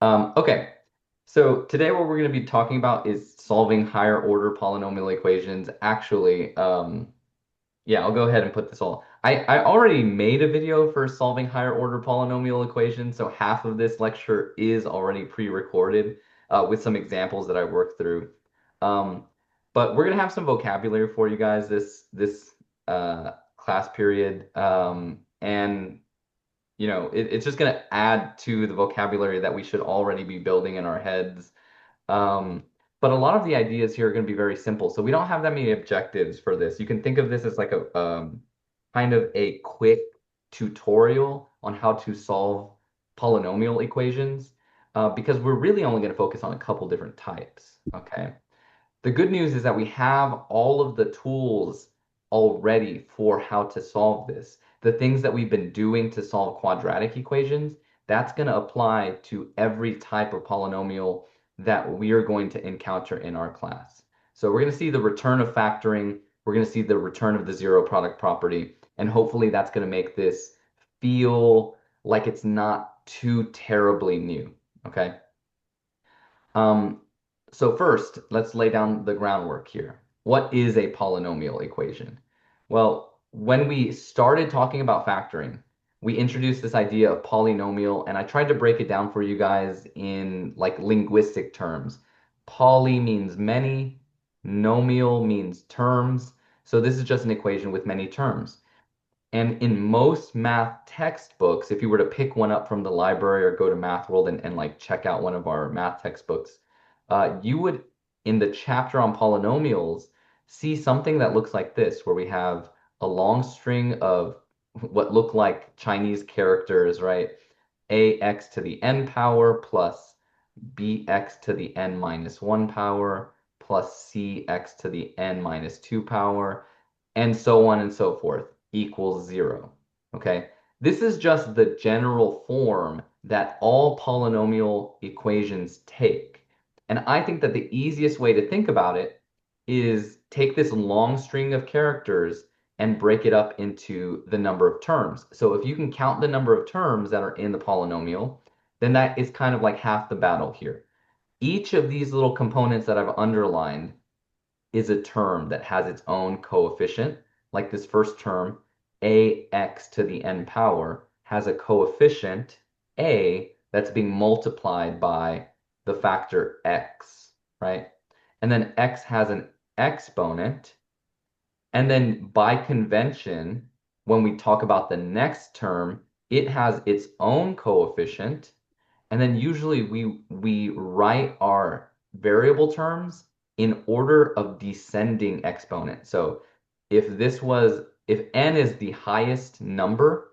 Okay, so today what we're going to be talking about is solving higher order polynomial equations. Actually, yeah, I'll go ahead and put this all. I already made a video for solving higher order polynomial equations, so half of this lecture is already pre-recorded with some examples that I worked through. Um, but we're gonna have some vocabulary for you guys this class period, and it's just going to add to the vocabulary that we should already be building in our heads. Um, but a lot of the ideas here are going to be very simple. So we don't have that many objectives for this. You can think of this as like a kind of a quick tutorial on how to solve polynomial equations, because we're really only going to focus on a couple different types. Okay. The good news is that we have all of the tools already for how to solve this. The things that we've been doing to solve quadratic equations, that's going to apply to every type of polynomial that we are going to encounter in our class. So we're going to see the return of factoring, we're going to see the return of the zero product property, and hopefully that's going to make this feel like it's not too terribly new. Okay. Um, so first, let's lay down the groundwork here. What is a polynomial equation? Well, when we started talking about factoring, we introduced this idea of polynomial, and I tried to break it down for you guys in like linguistic terms. Poly means many, nomial means terms. So this is just an equation with many terms. And in most math textbooks, if you were to pick one up from the library or go to Math World and like check out one of our math textbooks, you would, in the chapter on polynomials, see something that looks like this, where we have a long string of what look like Chinese characters, right? Ax to the n power plus bx to the n minus 1 power plus cx to the n minus 2 power, and so on and so forth, equals 0. Okay? This is just the general form that all polynomial equations take. And I think that the easiest way to think about it is take this long string of characters and break it up into the number of terms. So if you can count the number of terms that are in the polynomial, then that is kind of like half the battle here. Each of these little components that I've underlined is a term that has its own coefficient, like this first term, ax to the n power, has a coefficient a that's being multiplied by the factor x, right? And then x has an exponent. And then by convention, when we talk about the next term, it has its own coefficient. And then usually we write our variable terms in order of descending exponent. So if n is the highest number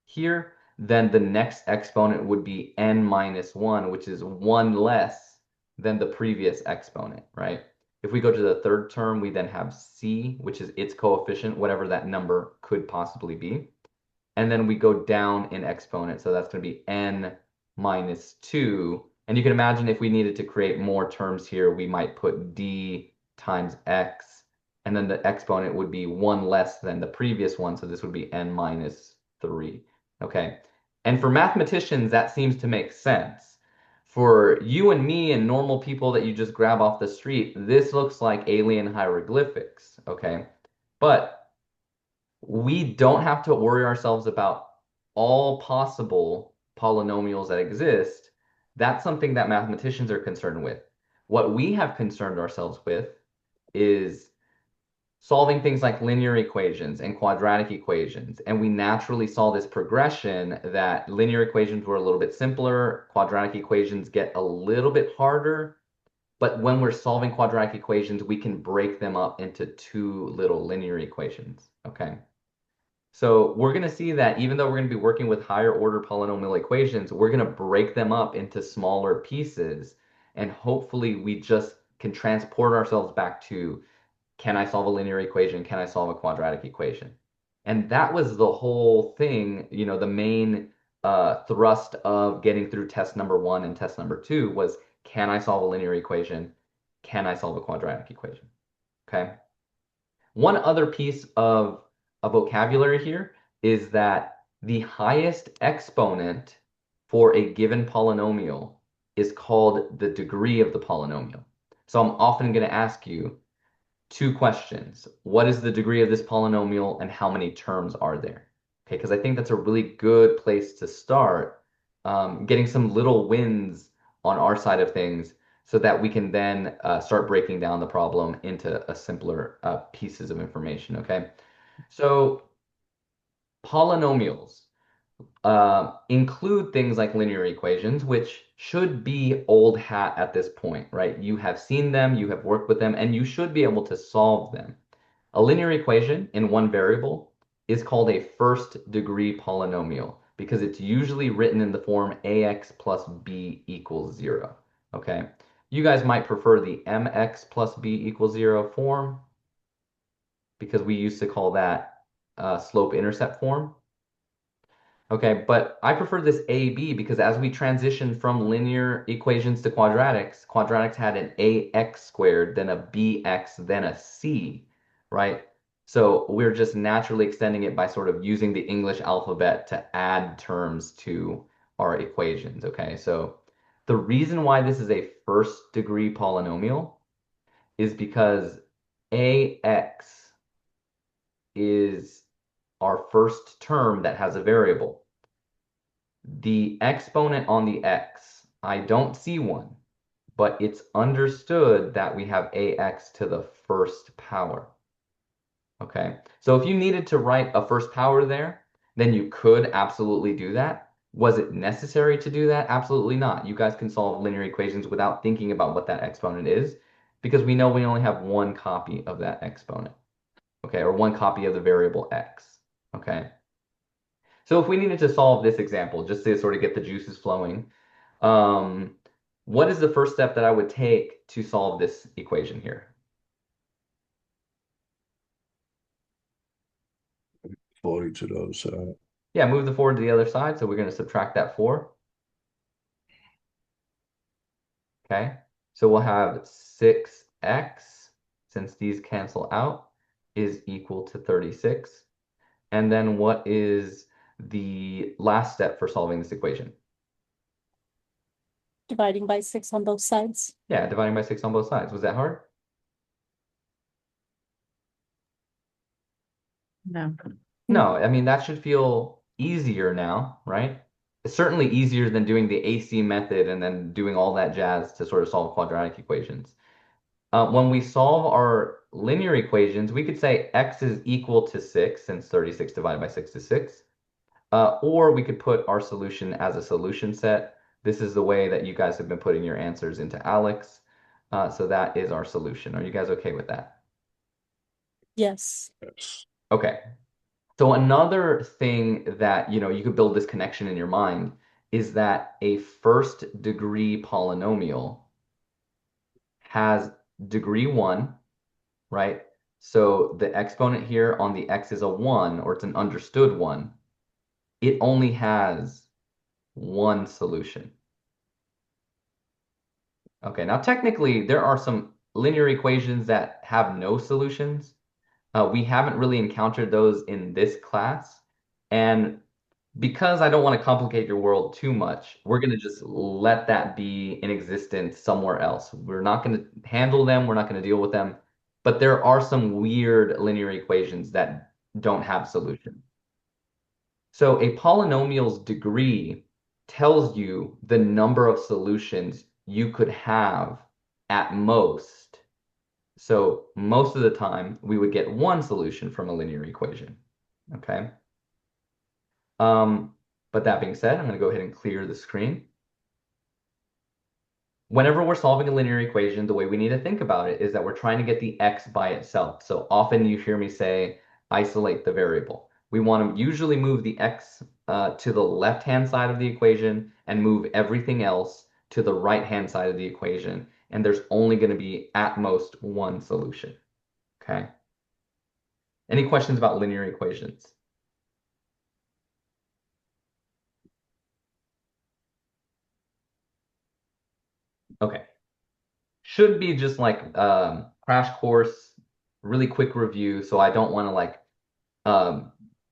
here, then the next exponent would be n minus 1, which is 1 less than the previous exponent, right? If we go to the third term, we then have c, which is its coefficient, whatever that number could possibly be. And then we go down in exponent, so that's going to be n minus 2. And you can imagine if we needed to create more terms here, we might put d times x, and then the exponent would be 1 less than the previous one, so this would be n minus 3. Okay. And for mathematicians, that seems to make sense. For you and me and normal people that you just grab off the street, this looks like alien hieroglyphics. Okay. But we don't have to worry ourselves about all possible polynomials that exist. That's something that mathematicians are concerned with. What we have concerned ourselves with is solving things like linear equations and quadratic equations. And we naturally saw this progression that linear equations were a little bit simpler, quadratic equations get a little bit harder. But when we're solving quadratic equations, we can break them up into two little linear equations. Okay. So we're going to see that even though we're going to be working with higher order polynomial equations, we're going to break them up into smaller pieces. And hopefully we just can transport ourselves back to, can I solve a linear equation? Can I solve a quadratic equation? And that was the whole thing, the main thrust of getting through test number 1 and test number 2 was, can I solve a linear equation? Can I solve a quadratic equation? Okay. One other piece of a vocabulary here is that the highest exponent for a given polynomial is called the degree of the polynomial. So I'm often going to ask you two questions. What is the degree of this polynomial and how many terms are there? Okay, because I think that's a really good place to start, getting some little wins on our side of things so that we can then start breaking down the problem into a simpler pieces of information, okay? So polynomials include things like linear equations, which should be old hat at this point, right? You have seen them, you have worked with them, and you should be able to solve them. A linear equation in one variable is called a first degree polynomial because it's usually written in the form ax plus b equals 0. Okay. You guys might prefer the mx plus b equals 0 form because we used to call that slope-intercept form. Okay, but I prefer this AB because as we transition from linear equations to quadratics, quadratics had an AX squared, then a BX, then a C, right? So we're just naturally extending it by sort of using the English alphabet to add terms to our equations, okay? So the reason why this is a first degree polynomial is because AX is our first term that has a variable. The exponent on the x, I don't see one, but it's understood that we have ax to the first power. Okay, so if you needed to write a first power there, then you could absolutely do that. Was it necessary to do that? Absolutely not. You guys can solve linear equations without thinking about what that exponent is, because we know we only have one copy of that exponent, okay, or one copy of the variable x, okay? So if we needed to solve this example, just to sort of get the juices flowing, um, what is the first step that I would take to solve this equation here? 40 to the other side. Yeah, move the 4 to the other side. So we're going to subtract that 4. Okay. So we'll have 6x, since these cancel out, is equal to 36. And then what is the last step for solving this equation? Dividing by 6 on both sides. Yeah, dividing by 6 on both sides. Was that hard? No. No, I mean, that should feel easier now, right? It's certainly easier than doing the AC method and then doing all that jazz to sort of solve quadratic equations. When we solve our linear equations, we could say x is equal to 6, since 36 divided by 6 is 6. Or we could put our solution as a solution set. This is the way that you guys have been putting your answers into Alex. So that is our solution. Are you guys okay with that? Yes. Yes. Okay. So another thing that, you could build this connection in your mind is that a first degree polynomial has degree 1, right? So the exponent here on the x is a 1, or it's an understood 1. It only has one solution. Okay, now technically there are some linear equations that have no solutions. We haven't really encountered those in this class. And because I don't want to complicate your world too much, we're going to just let that be in existence somewhere else. We're not going to handle them, we're not going to deal with them. But there are some weird linear equations that don't have solutions. So a polynomial's degree tells you the number of solutions you could have at most. So most of the time, we would get one solution from a linear equation. Okay. Um, but that being said, I'm going to go ahead and clear the screen. Whenever we're solving a linear equation, the way we need to think about it is that we're trying to get the x by itself. So often you hear me say, isolate the variable. We want to usually move the x to the left-hand side of the equation and move everything else to the right-hand side of the equation. And there's only going to be at most one solution. Okay. Any questions about linear equations? Okay. Should be just like crash course, really quick review. So I don't want to like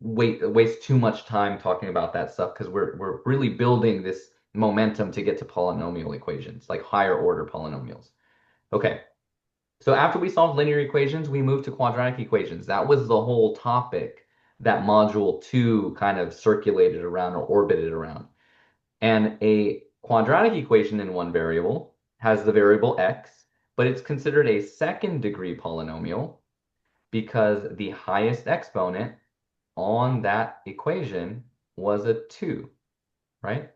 waste too much time talking about that stuff because we're really building this momentum to get to polynomial equations, like higher order polynomials. Okay, so after we solved linear equations, we moved to quadratic equations. That was the whole topic that module 2 kind of circulated around or orbited around. And a quadratic equation in one variable has the variable x, but it's considered a second degree polynomial because the highest exponent on that equation was a 2, right?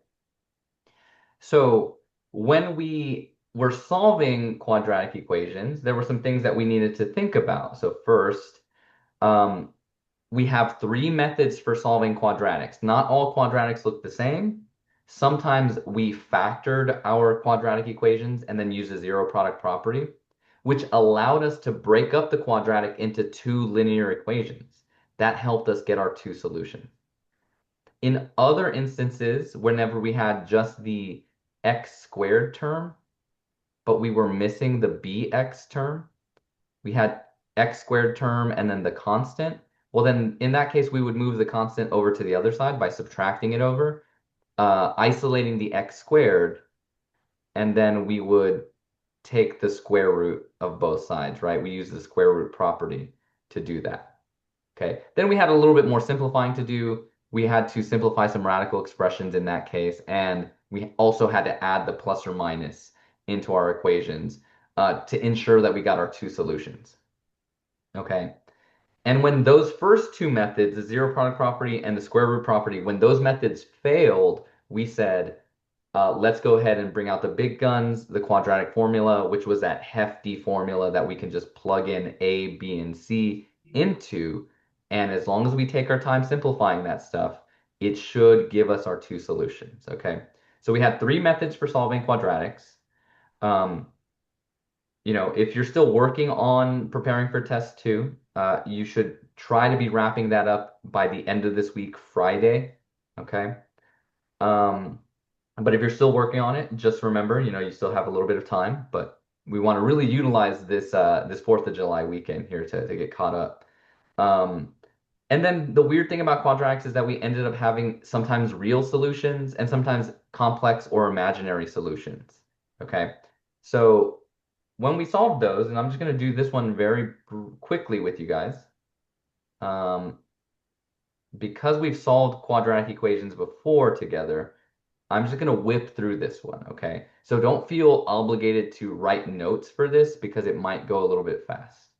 So when we were solving quadratic equations, there were some things that we needed to think about. So first, um, we have three methods for solving quadratics. Not all quadratics look the same. Sometimes we factored our quadratic equations and then used a zero product property, which allowed us to break up the quadratic into two linear equations. That helped us get our two solutions. In other instances, whenever we had just the x squared term, but we were missing the bx term, we had x squared term and then the constant. Well, then in that case, we would move the constant over to the other side by subtracting it over, isolating the x squared, and then we would take the square root of both sides, right? We use the square root property to do that. Okay, then we had a little bit more simplifying to do. We had to simplify some radical expressions in that case, and we also had to add the plus or minus into our equations to ensure that we got our two solutions. Okay, and when those first two methods, the zero product property and the square root property, when those methods failed, we said, let's go ahead and bring out the big guns, the quadratic formula, which was that hefty formula that we can just plug in A, B, and C into. And as long as we take our time simplifying that stuff, it should give us our two solutions. Okay. So we had three methods for solving quadratics. Um, if you're still working on preparing for test two, you should try to be wrapping that up by the end of this week, Friday. Okay. Um, but if you're still working on it, just remember, you still have a little bit of time, but we want to really utilize this 4th of July weekend here to get caught up. Um, and then the weird thing about quadratics is that we ended up having sometimes real solutions and sometimes complex or imaginary solutions. Okay. So when we solved those, and I'm just going to do this one very quickly with you guys, um, because we've solved quadratic equations before together, I'm just going to whip through this one, okay? So don't feel obligated to write notes for this because it might go a little bit fast.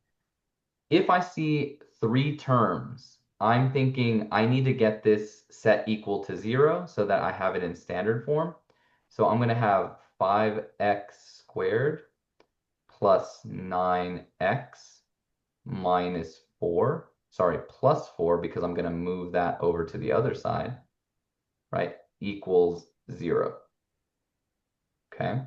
If I see three terms, I'm thinking I need to get this set equal to 0 so that I have it in standard form. So I'm going to have 5x squared plus 9x minus 4. Sorry, plus 4 because I'm going to move that over to the other side, right? Equals 0. Okay.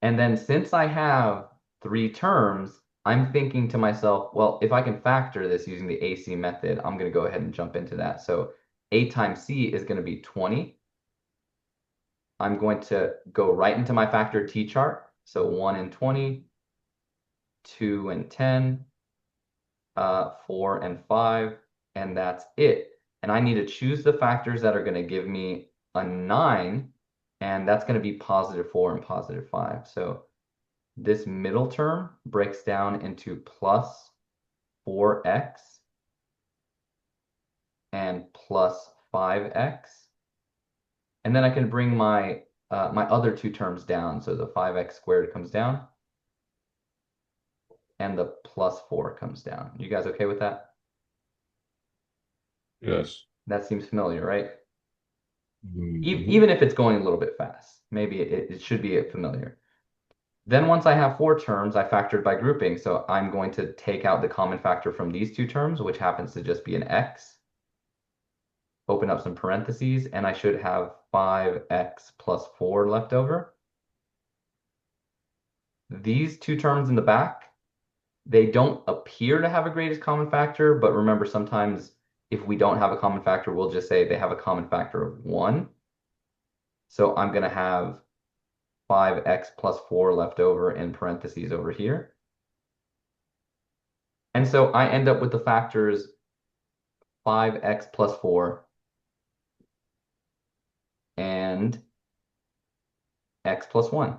And then since I have three terms, I'm thinking to myself, well, if I can factor this using the AC method, I'm going to go ahead and jump into that. So A times C is going to be 20. I'm going to go right into my factor T chart. So 1 and 20, 2 and 10, 4 and 5, and that's it. And I need to choose the factors that are going to give me a 9, and that's going to be positive 4 and positive 5. So this middle term breaks down into plus 4x and plus 5x. And then I can bring my other two terms down. So the 5x squared comes down and the plus 4 comes down. You guys okay with that? Yes. That seems familiar, right? Mhm. Even if it's going a little bit fast, maybe it should be familiar. Then once I have four terms, I factored by grouping. So I'm going to take out the common factor from these two terms, which happens to just be an x. Open up some parentheses, and I should have 5x plus 4 left over. These two terms in the back, they don't appear to have a greatest common factor, but remember, sometimes if we don't have a common factor, we'll just say they have a common factor of 1. So I'm going to have 5x plus 4 left over in parentheses over here. And so I end up with the factors 5x plus 4 and x plus 1.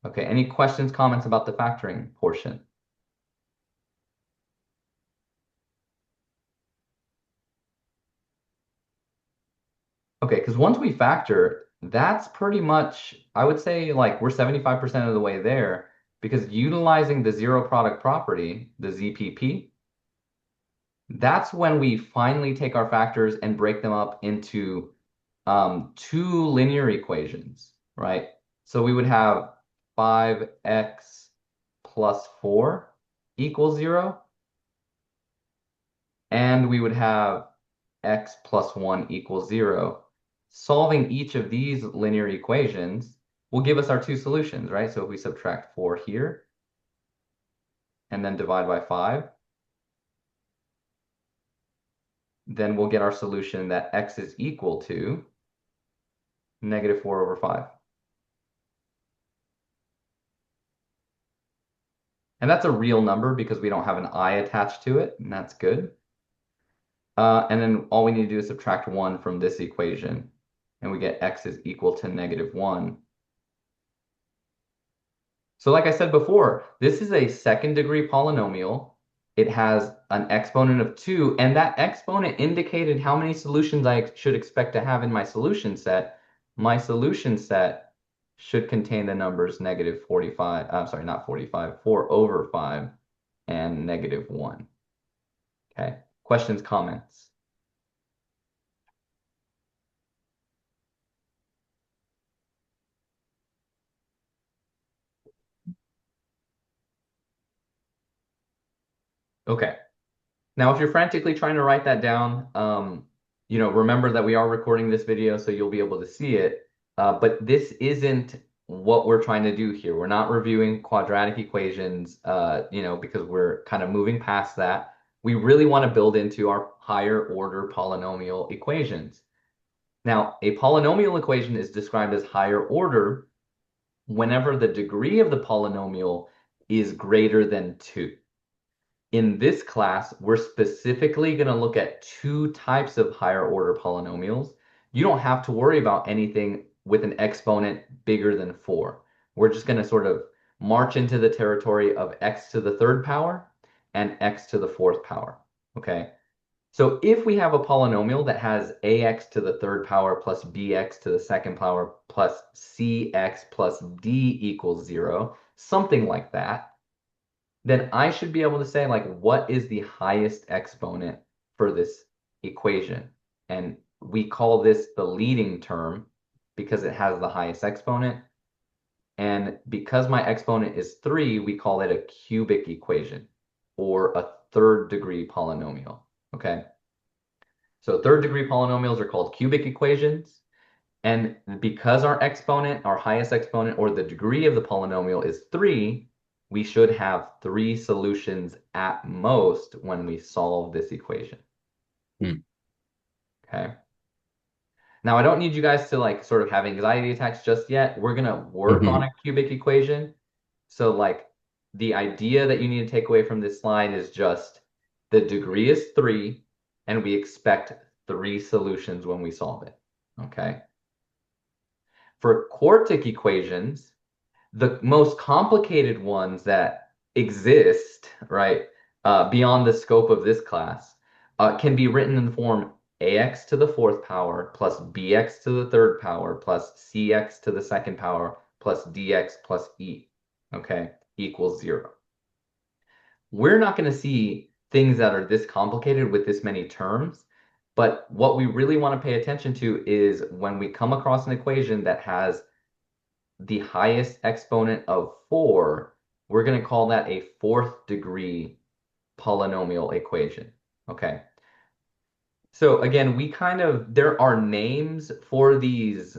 Okay, any questions, comments about the factoring portion? Okay, because once we factor, that's pretty much, I would say, like we're 75% of the way there because utilizing the zero product property, the ZPP, that's when we finally take our factors and break them up into two linear equations, right? So we would have 5x plus 4 equals 0, and we would have x plus 1 equals 0. Solving each of these linear equations will give us our two solutions, right? So if we subtract 4 here and then divide by 5, then we'll get our solution that x is equal to negative 4 over 5. And that's a real number because we don't have an I attached to it, and that's good. And then all we need to do is subtract 1 from this equation, and we get x is equal to negative 1. So like I said before, this is a second degree polynomial. It has an exponent of 2, and that exponent indicated how many solutions I should expect to have in my solution set. My solution set should contain the numbers negative 45, I'm sorry, not 45, 4 over 5, and negative 1. Okay, questions, comments? Okay. Now, if you're frantically trying to write that down, remember that we are recording this video, so you'll be able to see it. But this isn't what we're trying to do here. We're not reviewing quadratic equations, because we're kind of moving past that. We really want to build into our higher order polynomial equations. Now, a polynomial equation is described as higher order whenever the degree of the polynomial is greater than 2. In this class, we're specifically going to look at two types of higher order polynomials. You don't have to worry about anything with an exponent bigger than 4. We're just going to sort of march into the territory of x to the third power and x to the fourth power. Okay? So if we have a polynomial that has ax to the third power plus bx to the second power plus cx plus d equals 0, something like that, then I should be able to say, like, what is the highest exponent for this equation? And we call this the leading term because it has the highest exponent. And because my exponent is 3, we call it a cubic equation or a third degree polynomial. Okay? So third degree polynomials are called cubic equations. And because our exponent, our highest exponent, or the degree of the polynomial is 3, we should have 3 solutions at most when we solve this equation. Hmm. Okay. Now, I don't need you guys to like sort of have anxiety attacks just yet. We're going to work on Mhm. a cubic equation. So like the idea that you need to take away from this slide is just the degree is 3, and we expect 3 solutions when we solve it. Okay. For quartic equations, the most complicated ones that exist, right, beyond the scope of this class, can be written in the form ax to the fourth power plus bx to the third power plus cx to the second power plus dx plus e, okay, equals 0. We're not going to see things that are this complicated with this many terms, but what we really want to pay attention to is when we come across an equation that has the highest exponent of 4, we're going to call that a fourth degree polynomial equation. Okay. So again, there are names for these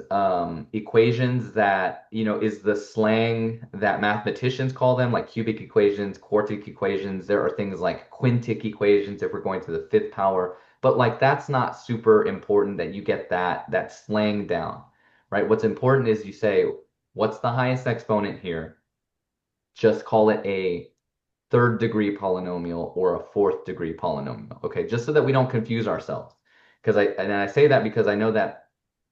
equations that, is the slang that mathematicians call them, like cubic equations, quartic equations. There are things like quintic equations if we're going to the fifth power, but like that's not super important that you get that slang down, right? What's important is you say, what's the highest exponent here? Just call it a third degree polynomial or a fourth degree polynomial, okay? Just so that we don't confuse ourselves. And I say that because I know that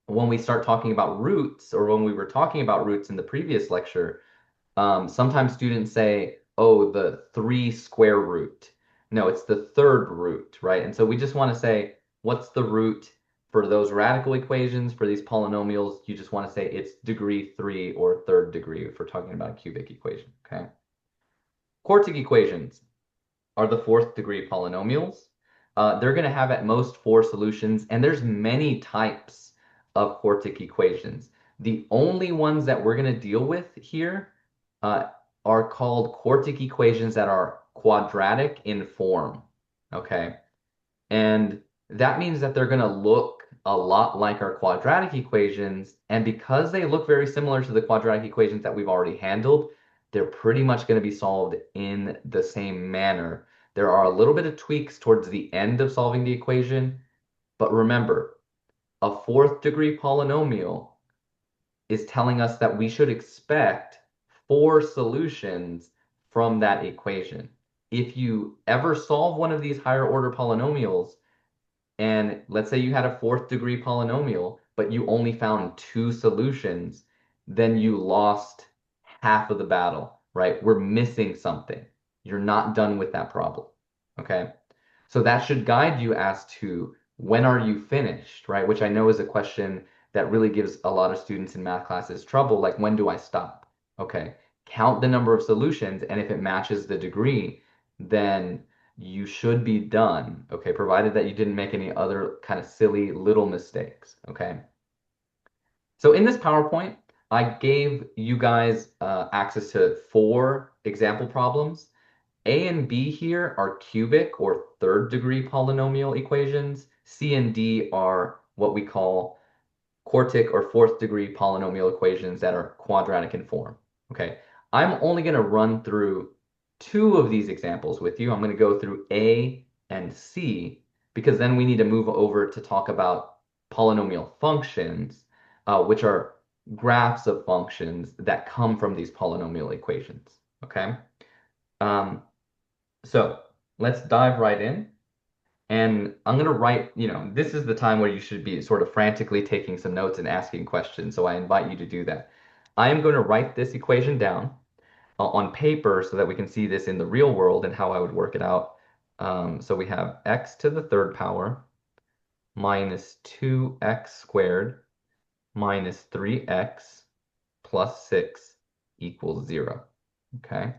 when we start talking about roots, or when we were talking about roots in the previous lecture, sometimes students say, oh, the 3 square root. No, it's the third root, right? And so we just want to say, what's the root for those radical equations? For these polynomials, you just want to say it's degree 3 or third degree if we're talking about a cubic equation, okay? Quartic equations are the fourth degree polynomials. They're going to have at most 4 solutions, and there's many types of quartic equations. The only ones that we're going to deal with here uh, are called quartic equations that are quadratic in form. Okay. And that means that they're going to look a lot like our quadratic equations. And because they look very similar to the quadratic equations that we've already handled, they're pretty much going to be solved in the same manner. There are a little bit of tweaks towards the end of solving the equation. But remember, a fourth degree polynomial is telling us that we should expect 4 solutions from that equation. If you ever solve one of these higher order polynomials, and let's say you had a fourth degree polynomial, but you only found 2 solutions, then you lost half of the battle, right? We're missing something. You're not done with that problem, okay? So that should guide you as to when are you finished, right? Which I know is a question that really gives a lot of students in math classes trouble, like when do I stop? Okay, count the number of solutions, and if it matches the degree, then you should be done, okay, provided that you didn't make any other kind of silly little mistakes, okay? So in this PowerPoint, I gave you guys access to 4 example problems. A and B here are cubic or third degree polynomial equations. C and D are what we call quartic or fourth degree polynomial equations that are quadratic in form. Okay, I'm only going to run through 2 of these examples with you. I'm going to go through A and C because then we need to move over to talk about polynomial functions, which are graphs of functions that come from these polynomial equations. Okay, um, so let's dive right in. And I'm going to write, this is the time where you should be sort of frantically taking some notes and asking questions. So I invite you to do that. I am going to write this equation down on paper so that we can see this in the real world and how I would work it out. So we have x to the third power minus 2x squared minus 3x plus 6 equals 0. Okay.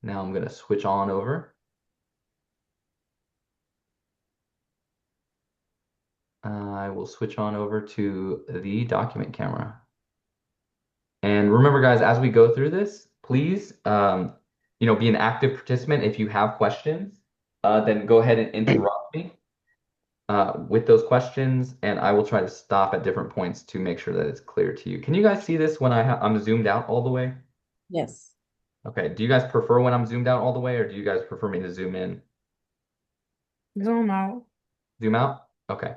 Now I'm going to switch on over. I will switch on over to the document camera. And remember, guys, as we go through this, please, be an active participant. If you have questions, then go ahead and interrupt me with those questions, and I will try to stop at different points to make sure that it's clear to you. Can you guys see this when I'm zoomed out all the way? Yes. Okay. Do you guys prefer when I'm zoomed out all the way, or do you guys prefer me to zoom in? Zoom out. Zoom out? Okay.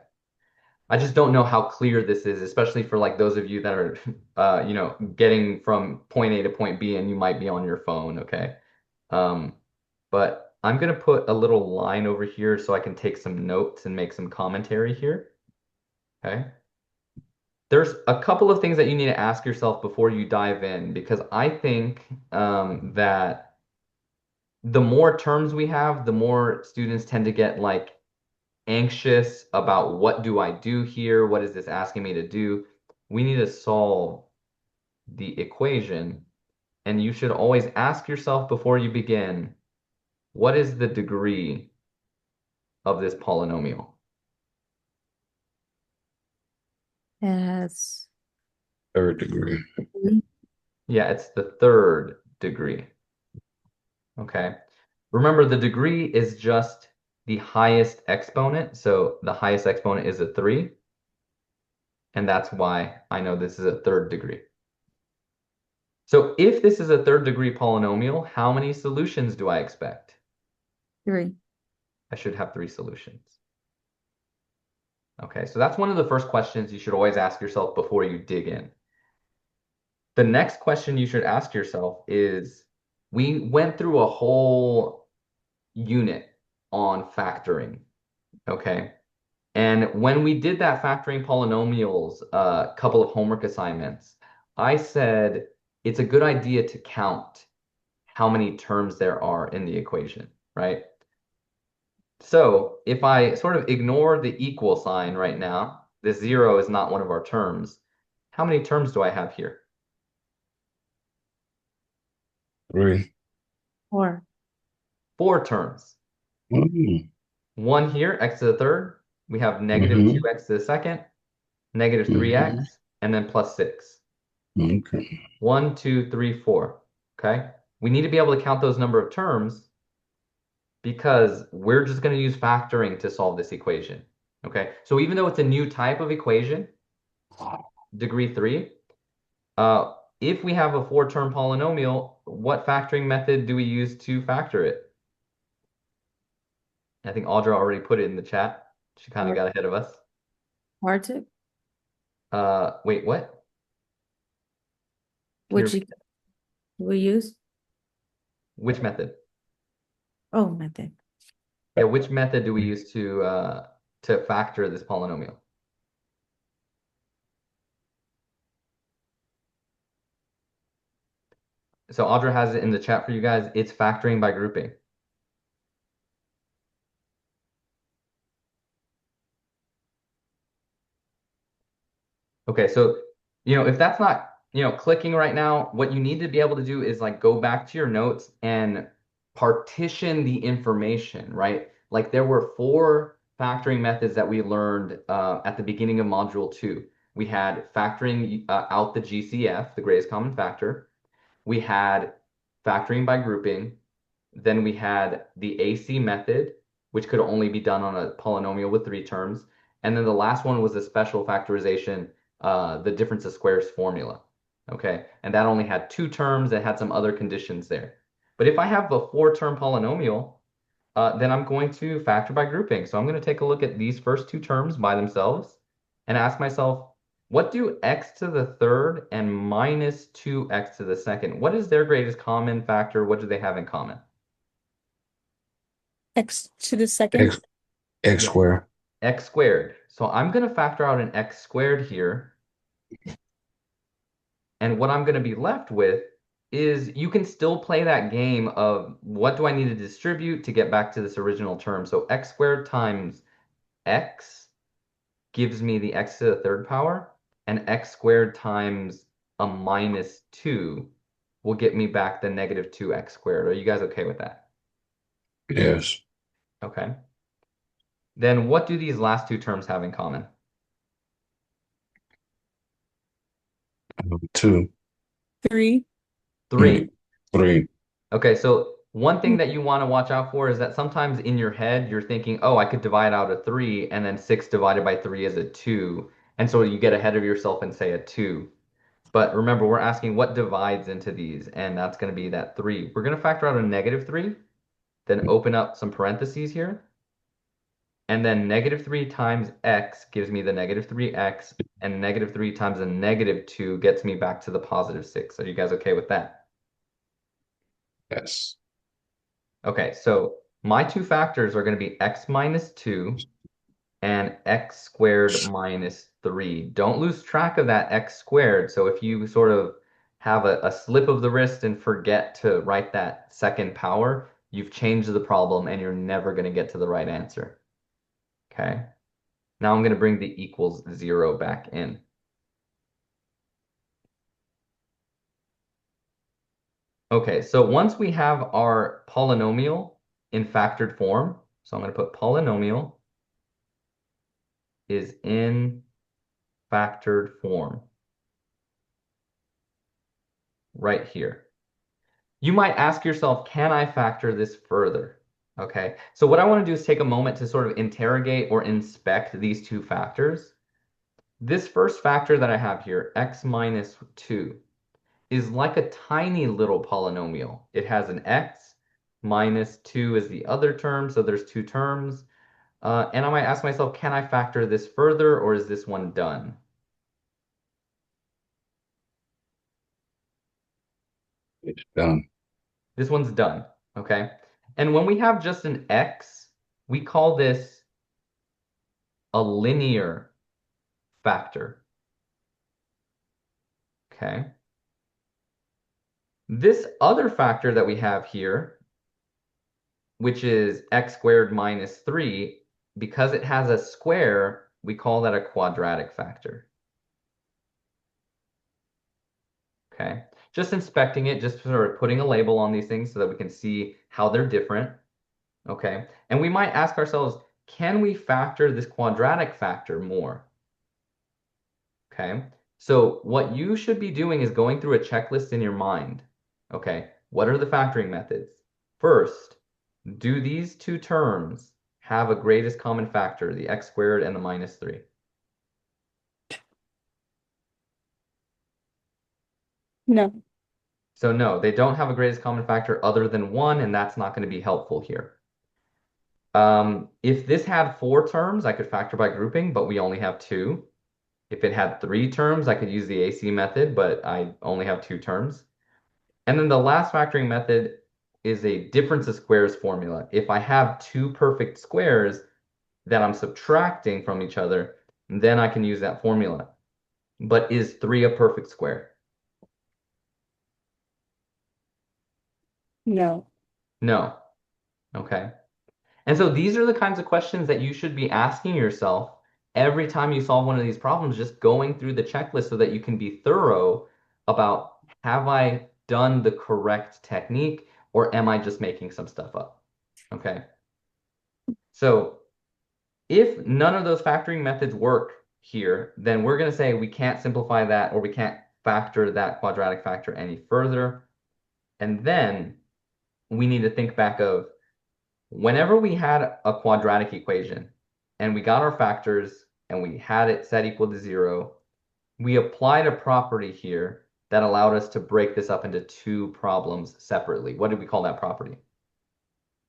I just don't know how clear this is, especially for like those of you that are, getting from point A to point B and you might be on your phone, okay? Um, but I'm gonna put a little line over here so I can take some notes and make some commentary here, okay? There's a couple of things that you need to ask yourself before you dive in, because I think that the more terms we have, the more students tend to get like anxious about what do I do here? What is this asking me to do? We need to solve the equation. And you should always ask yourself before you begin, what is the degree of this polynomial? Yes. Third degree. Yeah, it's the third degree. Okay. Remember, the degree is just the highest exponent. So the highest exponent is a 3. And that's why I know this is a third degree. So if this is a third degree polynomial, how many solutions do I expect? 3. I should have 3 solutions. Okay, so that's one of the first questions you should always ask yourself before you dig in. The next question you should ask yourself is, we went through a whole unit on factoring, okay? And when we did that factoring polynomials, a couple of homework assignments, I said it's a good idea to count how many terms there are in the equation, right? So if I sort of ignore the equal sign right now, this zero is not one of our terms. How many terms do I have here? 3. 4. 4 terms. Mm-hmm. One here, x to the third. We have negative Mm-hmm. 2x to the second, negative 3x, and then plus 6. Okay. 1, 2, 3, 4. Okay. We need to be able to count those number of terms because we're just going to use factoring to solve this equation. Okay. So even though it's a new type of equation, degree 3, if we have a 4-term polynomial, what factoring method do we use to factor it? I think Audra already put it in the chat. She kind of got ahead of us. Hardship, Wait, what? Can you which repeat that? we use. Which method? Oh, method. Yeah, which method do we use to factor this polynomial? So Audra has it in the chat for you guys. It's factoring by grouping. Okay, so if that's not clicking right now, what you need to be able to do is like go back to your notes and partition the information, right? Like there were 4 factoring methods that we learned at the beginning of module 2. We had factoring out the GCF, the greatest common factor. We had factoring by grouping. Then we had the AC method, which could only be done on a polynomial with 3 terms. And then the last one was a special factorization, the difference of squares formula. Okay, and that only had 2 terms. It had some other conditions there. But if I have a 4-term polynomial, then I'm going to factor by grouping. So I'm going to take a look at these first 2 terms by themselves and ask myself, what do x to the third and minus 2x to the second? What is their greatest common factor? What do they have in common? X to the second. X Yeah, squared. x squared. So I'm going to factor out an x squared here. And what I'm going to be left with is you can still play that game of what do I need to distribute to get back to this original term. So x squared times x gives me the x to the third power, and x squared times a minus 2 will get me back the negative 2x squared. Are you guys okay with that? Yes. Okay. Then what do these last 2 terms have in common? 2. 3. 3. 3. Okay, so one thing that you want to watch out for is that sometimes in your head you're thinking, oh, I could divide out a 3, and then 6 divided by 3 is a 2. And so you get ahead of yourself and say a 2. But remember, we're asking what divides into these, and that's going to be that 3. We're going to factor out a negative 3, then open up some parentheses here. And then negative 3 times x gives me the negative 3x, and negative 3 times a negative 2 gets me back to the positive 6. Are you guys okay with that? Yes. Okay, so my 2 factors are going to be x minus 2 and x squared minus 3. Don't lose track of that x squared. So if you sort of have a slip of the wrist and forget to write that second power, you've changed the problem and you're never going to get to the right answer. Okay. Now I'm going to bring the equals 0 back in. Okay, so once we have our polynomial in factored form, so I'm going to put polynomial is in factored form right here. You might ask yourself, can I factor this further? Okay, so what I want to do is take a moment to sort of interrogate or inspect these 2 factors. This first factor that I have here, x minus 2, is like a tiny little polynomial. It has an x, minus 2 is the other term, so there's 2 terms. And I might ask myself, can I factor this further, or is this one done? It's done. This one's done, okay? And when we have just an x, we call this a linear factor. Okay. This other factor that we have here, which is x squared minus 3, because it has a square, we call that a quadratic factor. Okay. Just inspecting it, just sort of putting a label on these things so that we can see how they're different. Okay. And we might ask ourselves, can we factor this quadratic factor more? Okay. So what you should be doing is going through a checklist in your mind. Okay. What are the factoring methods? First, do these two terms have a greatest common factor, the x squared and the minus 3? No. So no, they don't have a greatest common factor other than 1, and that's not going to be helpful here. If this had 4 terms, I could factor by grouping, but we only have 2. If it had 3 terms, I could use the AC method, but I only have 2 terms. And then the last factoring method is a difference of squares formula. If I have 2 perfect squares that I'm subtracting from each other, then I can use that formula. But is 3 a perfect square? No. No. Okay. And so these are the kinds of questions that you should be asking yourself every time you solve one of these problems, just going through the checklist so that you can be thorough about, have I done the correct technique or am I just making some stuff up? Okay. So if none of those factoring methods work here, then we're going to say we can't simplify that or we can't factor that quadratic factor any further. And then we need to think back of, whenever we had a quadratic equation and we got our factors and we had it set equal to 0, we applied a property here that allowed us to break this up into 2 problems separately. What did we call that property?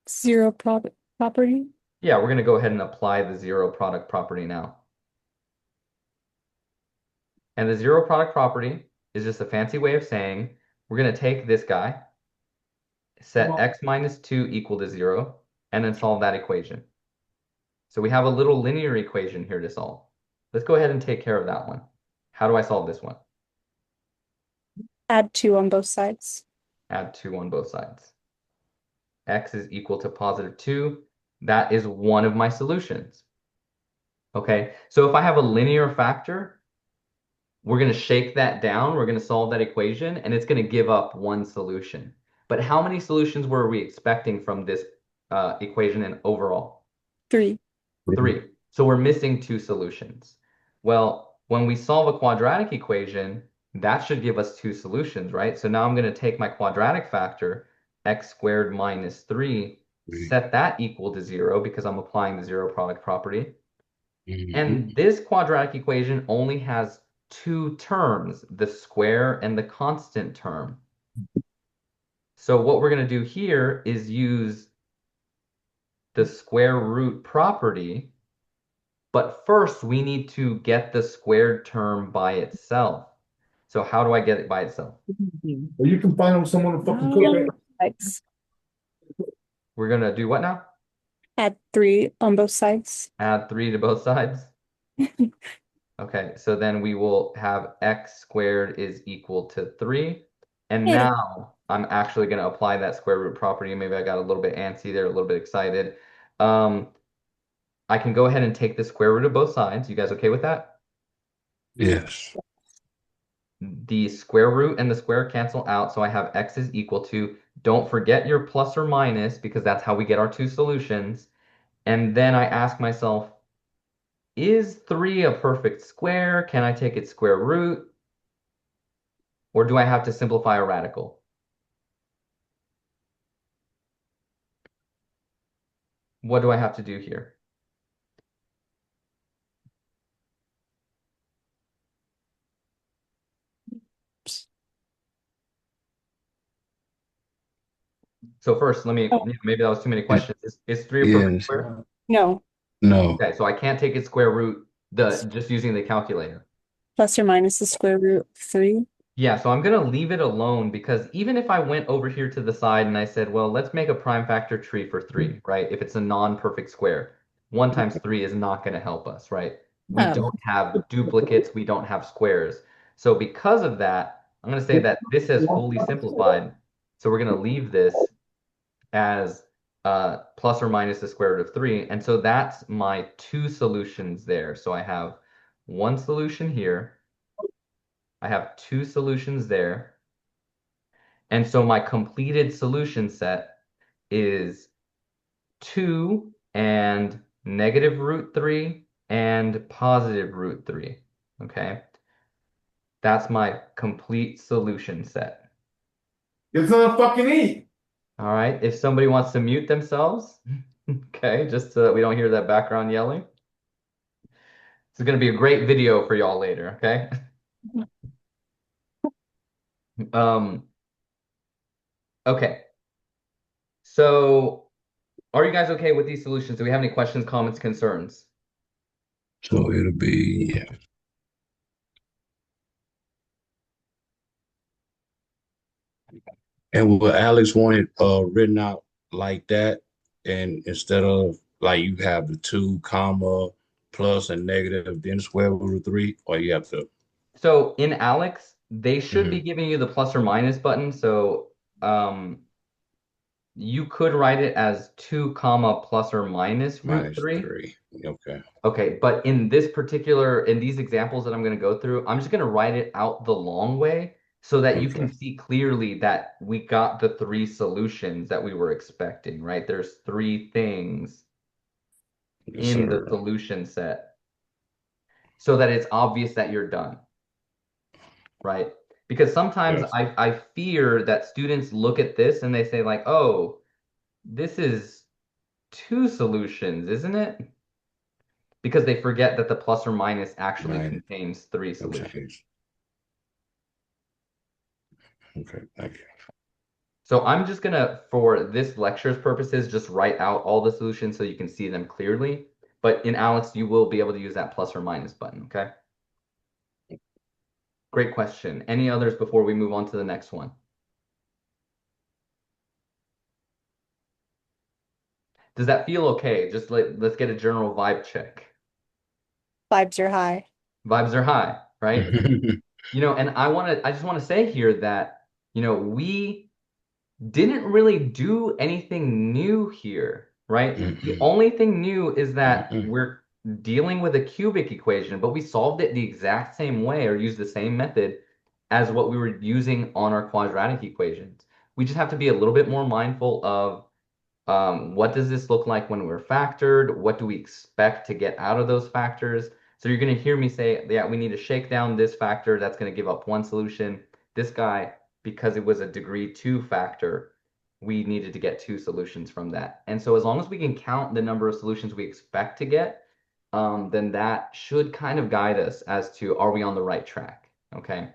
Zero property. Yeah, we're going to go ahead and apply the zero product property now. And the zero product property is just a fancy way of saying we're going to take this guy, set x minus 2 equal to 0, and then solve that equation. So we have a little linear equation here to solve. Let's go ahead and take care of that one. How do I solve this one? Add 2 on both sides. Add 2 on both sides. X is equal to positive 2. That is one of my solutions. Okay, so if I have a linear factor, we're going to shake that down. We're going to solve that equation, and it's going to give up one solution. But how many solutions were we expecting from this equation in overall? 3. 3. So we're missing 2 solutions. Well, when we solve a quadratic equation, that should give us 2 solutions, right? So now I'm going to take my quadratic factor, x squared minus 3, set that equal to 0 because I'm applying the zero product property. And this quadratic equation only has 2 terms, the square and the constant term. So what we're going to do here is use the square root property, but first we need to get the squared term by itself. So how do I get it by itself? Well, you can find someone to fucking cook it. Sides. We're going to do what now? Add 3 on both sides. Add 3 to both sides. Okay, so then we will have x squared is equal to 3. And Yeah. now I'm actually going to apply that square root property. Maybe I got a little bit antsy there, a little bit excited. I can go ahead and take the square root of both sides. You guys okay with that? Yes. The square root and the square cancel out, so I have x is equal to, don't forget your plus or minus because that's how we get our 2 solutions. And then I ask myself, is 3 a perfect square? Can I take its square root? Or do I have to simplify a radical? What do I have to do here? So first, let me, maybe that was too many questions. Is 3 a perfect Yes. square? No. No. Okay, so I can't take its square root just using the calculator. Plus or minus the square root of 3. Yeah, so I'm going to leave it alone because even if I went over here to the side and I said, well, let's make a prime factor tree for 3, right? If it's a non-perfect square, 1 times 3 is not going to help us, right? We Oh, don't have duplicates, we don't have squares. So because of that, I'm going to say that this has fully simplified. So we're going to leave this as plus or minus the square root of 3. And so that's my 2 solutions there. So I have 1 solution here. I have 2 solutions there. And so my completed solution set is 2 and negative root 3 and positive root 3. Okay. That's my complete solution set. It's not fucking eat. All right. If somebody wants to mute themselves, okay, just so that we don't hear that background yelling. It's going to be a great video for y'all later, okay? Um, okay. So are you guys okay with these solutions? Do we have any questions, comments, concerns? So it'll be, yeah. And will Alex want it written out like that? And instead of like you have the 2 comma plus and negative, then square root of 3, or you have to. So in Alex, they should be Mhm. giving you the plus or minus button. So you could write it as 2 comma plus or minus root Minus 3. 3. Okay. Okay, but in these examples that I'm going to go through, I'm just going to write it out the long way so that you can Okay. see clearly that we got the 3 solutions that we were expecting, right? There's 3 things Yes, in the sir. solution set so that it's obvious that you're done, right? Because sometimes Yes. I fear that students look at this and they say like, oh, this is 2 solutions, isn't it? Because they forget that the plus or minus actually Mine. contains 3 solutions. Okay. Okay. Thank you. So I'm just gonna, for this lecture's purposes, just write out all the solutions so you can see them clearly. But in Alex, you will be able to use that plus or minus button, okay? Great question. Any others before we move on to the next one? Does that feel okay? Just let's get a general vibe check. vibes are high. Vibes are high, right? And I just want to say here that, we didn't really do anything new here, right? The Mm-mm. only thing new is that Mm-mm. we're dealing with a cubic equation, but we solved it the exact same way or used the same method as what we were using on our quadratic equations. We just have to be a little bit more mindful of what does this look like when we're factored? What do we expect to get out of those factors? So you're going to hear me say, yeah, we need to shake down this factor. That's going to give up 1 solution. This guy, because it was a degree 2 factor, we needed to get 2 solutions from that. And so as long as we can count the number of solutions we expect to get, then that should kind of guide us as to are we on the right track? Okay.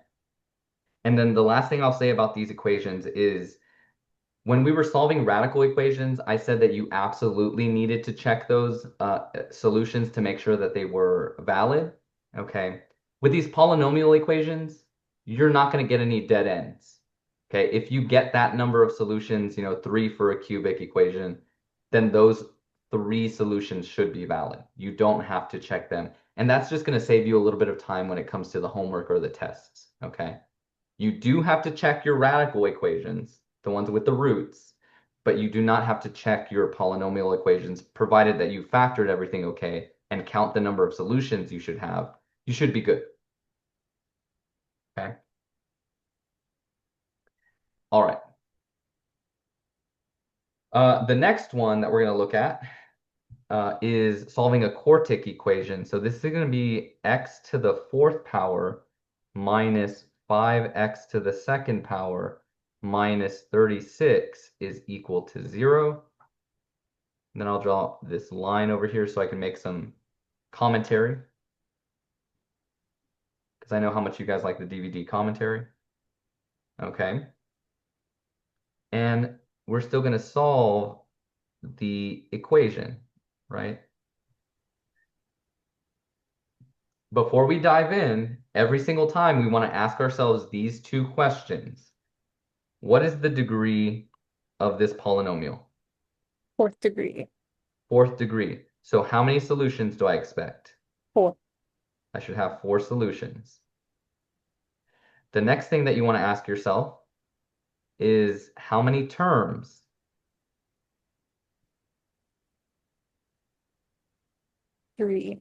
And then the last thing I'll say about these equations is when we were solving radical equations, I said that you absolutely needed to check those solutions to make sure that they were valid. Okay. With these polynomial equations, you're not going to get any dead ends. Okay. If you get that number of solutions, 3 for a cubic equation, then those 3 solutions should be valid. You don't have to check them. And that's just going to save you a little bit of time when it comes to the homework or the tests. Okay. You do have to check your radical equations, the ones with the roots, but you do not have to check your polynomial equations, provided that you factored everything okay and count the number of solutions you should have. You should be good. Okay. All right. The next one that we're going to look at is solving a quartic equation. So this is going to be x to the 4th power minus 5x to the 2nd power minus 36 is equal to 0. And then I'll draw this line over here so I can make some commentary, because I know how much you guys like the DVD commentary. Okay. And we're still going to solve the equation, right? Before we dive in, every single time we want to ask ourselves these 2 questions. What is the degree of this polynomial? 4th degree. 4th degree. So how many solutions do I expect? 4. I should have 4 solutions. The next thing that you want to ask yourself is how many terms? 3.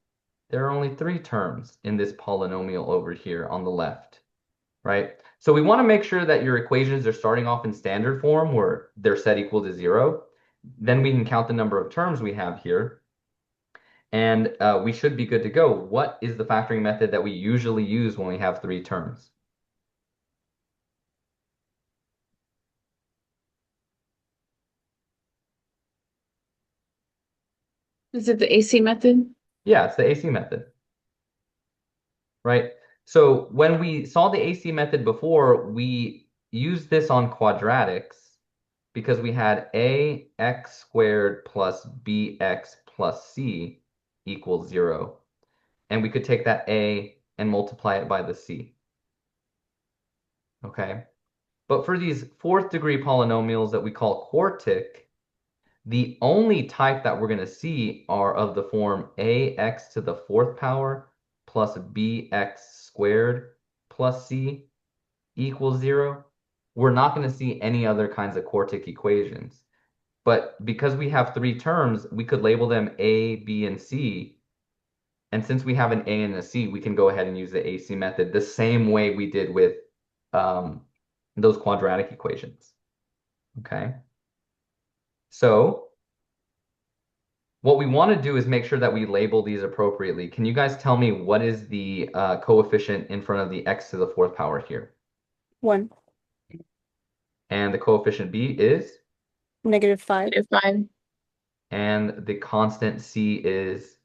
There are only 3 terms in this polynomial over here on the left, right? So we want to make sure that your equations are starting off in standard form where they're set equal to 0. Then we can count the number of terms we have here. And we should be good to go. What is the factoring method that we usually use when we have 3 terms? Is it the AC method? Yeah, it's the AC method, right? So when we saw the AC method before, we used this on quadratics because we had ax squared plus bx plus c equals 0. And we could take that a and multiply it by the c. Okay? But for these 4th degree polynomials that we call quartic, the only type that we're going to see are of the form ax to the 4th power plus bx squared plus c equals 0. We're not going to see any other kinds of quartic equations. But because we have 3 terms, we could label them A, B, and C. And since we have an A and a C, we can go ahead and use the AC method the same way we did with those quadratic equations. Okay? So what we want to do is make sure that we label these appropriately. Can you guys tell me what is the coefficient in front of the x to the 4th power here? 1. And the coefficient b is? -5. -5. And the constant c is?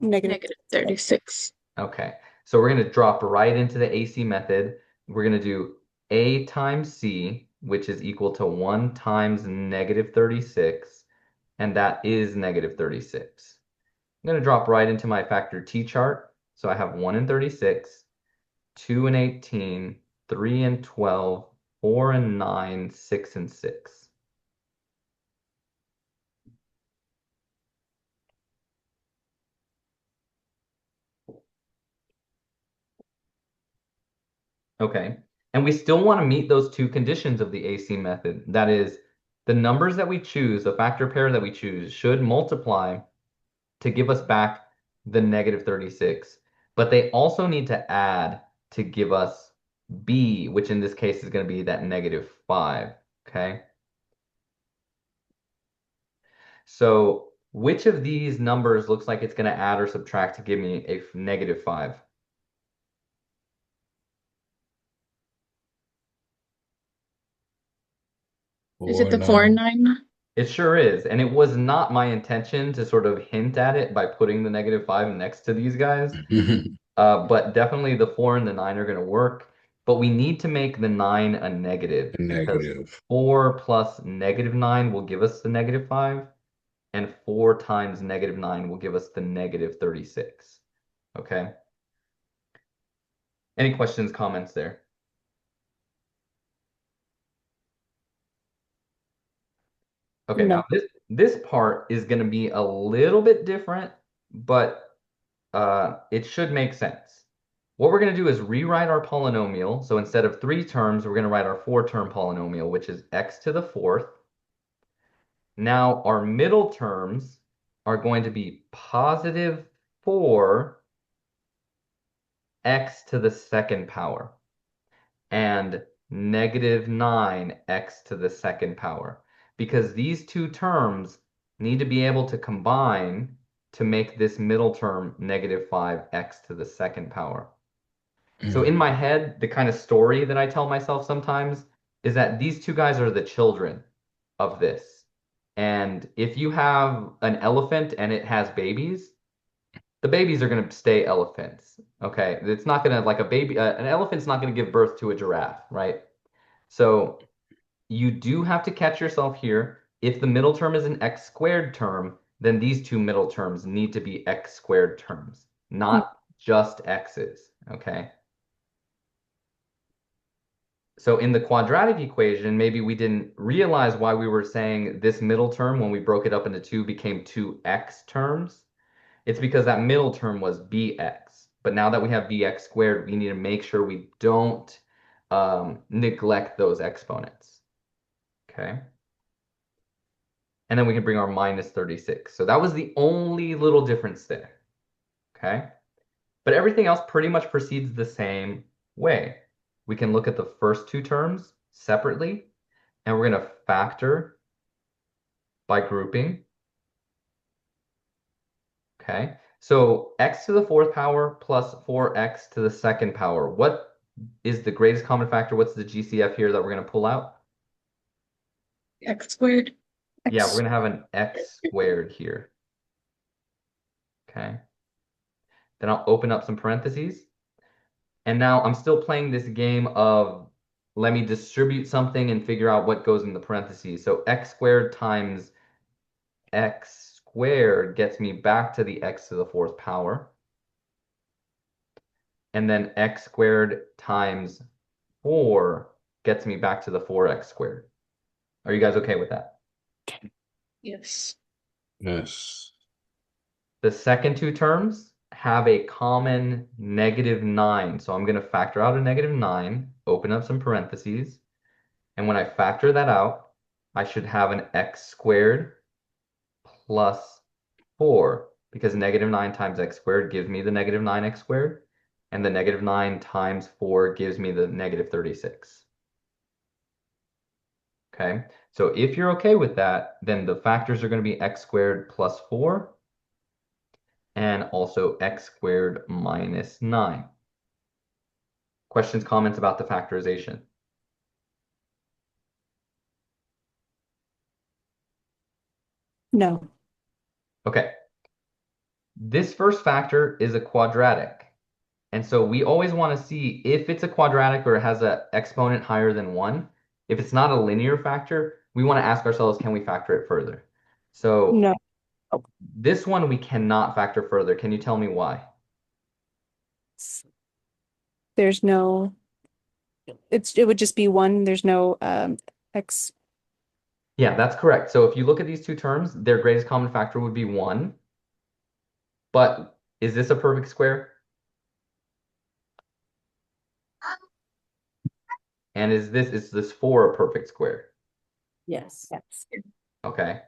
-36. Okay. So we're going to drop right into the AC method. We're going to do a times c, which is equal to 1 times -36. And that is -36. I'm going to drop right into my factor t chart. So I have 1 and 36, 2 and 18, 3 and 12, 4 and 9, 6 and 6. Okay. And we still want to meet those 2 conditions of the AC method. That is, the numbers that we choose, the factor pair that we choose, should multiply to give us back the -36. But they also need to add to give us b, which in this case is going to be that -5. Okay. So which of these numbers looks like it's going to add or subtract to give me a -5? Is it 4, the 4 and 9. 9? It sure is. And it was not my intention to sort of hint at it by putting the -5 next to these guys. But definitely the 4 and the 9 are going to work. But we need to make the 9 a negative because Negative. 4 plus -9 will give us the -5. And 4 times -9 will give us the -36. Okay. Any questions, comments there? Okay, No. now this part is going to be a little bit different, but it should make sense. What we're going to do is rewrite our polynomial. So instead of 3 terms, we're going to write our 4-term polynomial, which is x to the 4th. Now our middle terms are going to be positive 4 x to the 2nd power and -9 x to the 2nd power. Because these 2 terms need to be able to combine to make this middle term -5 x to the 2nd power. So in my head, the kind of story that I tell myself sometimes is that these 2 guys are the children of this. And if you have an elephant and it has babies, the babies are going to stay elephants. Okay. It's not going to, like a baby, an elephant's not going to give birth to a giraffe, right? So you do have to catch yourself here. If the middle term is an x squared term, then these 2 middle terms need to be x squared terms, not just x's. Okay. So in the quadratic equation, maybe we didn't realize why we were saying this middle term when we broke it up into 2 became 2 x terms. It's because that middle term was bx. But now that we have bx squared, we need to make sure we don't neglect those exponents. Okay. And then we can bring our minus 36. So that was the only little difference there. Okay. But everything else pretty much proceeds the same way. We can look at the first two terms separately, and we're going to factor by grouping. Okay. So x to the fourth power plus 4x to the second power. What is the greatest common factor? What's the GCF here that we're going to pull out? X squared. Yeah, we're X. going to have an x squared here. Okay. Then I'll open up some parentheses. And now I'm still playing this game of let me distribute something and figure out what goes in the parentheses. So x squared times x squared gets me back to the x to the fourth power. And then x squared times 4 gets me back to the 4x squared. Are you guys okay with that? Yes. Yes. The second two terms have a common -9. So I'm going to factor out a -9, open up some parentheses. And when I factor that out, I should have an x squared plus 4 because -9 times x squared gives me the -9x squared. And the -9 times 4 gives me the -36. Okay, so if you're okay with that, then the factors are going to be x squared plus 4 and also x squared minus 9. Questions, comments about the factorization? No. Okay, this first factor is a quadratic. And so we always want to see if it's a quadratic or it has an exponent higher than 1. If it's not a linear factor, we want to ask ourselves, can we factor it further? So No. this one we cannot factor further. Can you tell me why? There's no, it would just be one. There's no X. Yeah, that's correct. So if you look at these two terms, their greatest common factor would be 1. But is this a perfect square? And is this 4 a perfect square? Yes. Okay.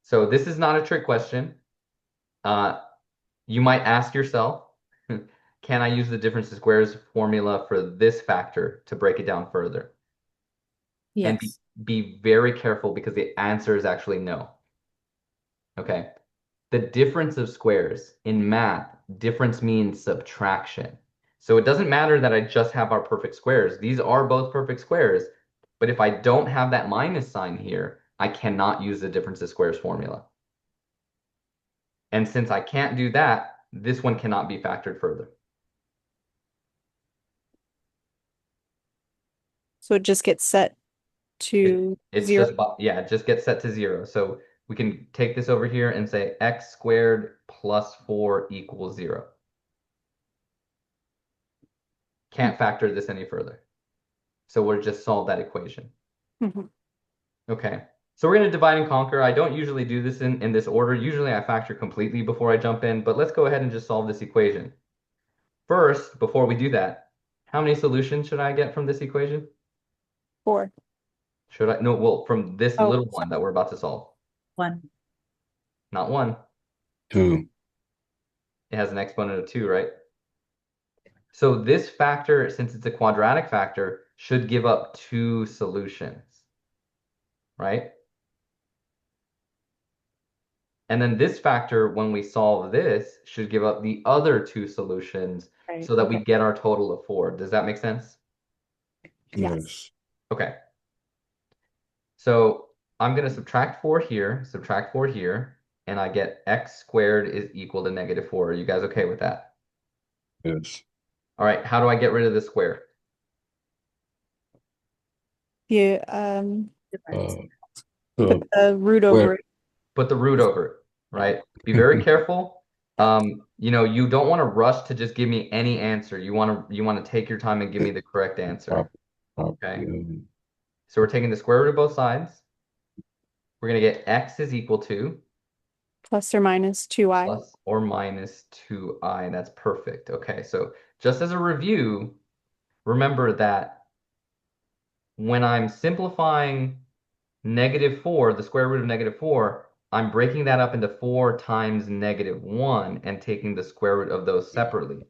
So this is not a trick question. You might ask yourself, can I use the difference of squares formula for this factor to break it down further? And Yes. be very careful because the answer is actually no. Okay. The difference of squares in math, difference means subtraction. So it doesn't matter that I just have our perfect squares. These are both perfect squares. But if I don't have that minus sign here, I cannot use the difference of squares formula. And since I can't do that, this one cannot be factored further. So it just gets set to It's 0. just, yeah, it just gets set to 0. So we can take this over here and say x squared plus 4 equals 0. Can't factor this any further. So we'll just solve that equation. Mhm. Okay, so we're going to divide and conquer. I don't usually do this in this order. Usually I factor completely before I jump in, but let's go ahead and just solve this equation. First, before we do that, how many solutions should I get from this equation? 4. Should I? No, well, from this Oh, little one that we're about to solve. 1. Not 1. 2. It has an exponent of 2, right? So this factor, since it's a quadratic factor, should give up 2 solutions, right? And then this factor, when we solve this, should give up the other 2 solutions right. so that we Okay. get our total of 4. Does that make sense? Yes. Okay. So I'm going to subtract 4 here, and I get x squared is equal to -4. Are you guys okay with that? Yes. All right, how do I get rid of the square? Yeah. Uh, Put so the root where over it. Put the root over it, right? Be very careful. You don't want to rush to just give me any answer. You want to take your time and give me the correct answer. Okay. So we're taking the square root of both sides. We're going to get x is equal to Plus or minus 2i. plus or minus 2i. That's perfect. Okay, so just as a review, remember that when I'm simplifying -4, the square root of -4, I'm breaking that up into 4 times -1 and taking the square root of those separately.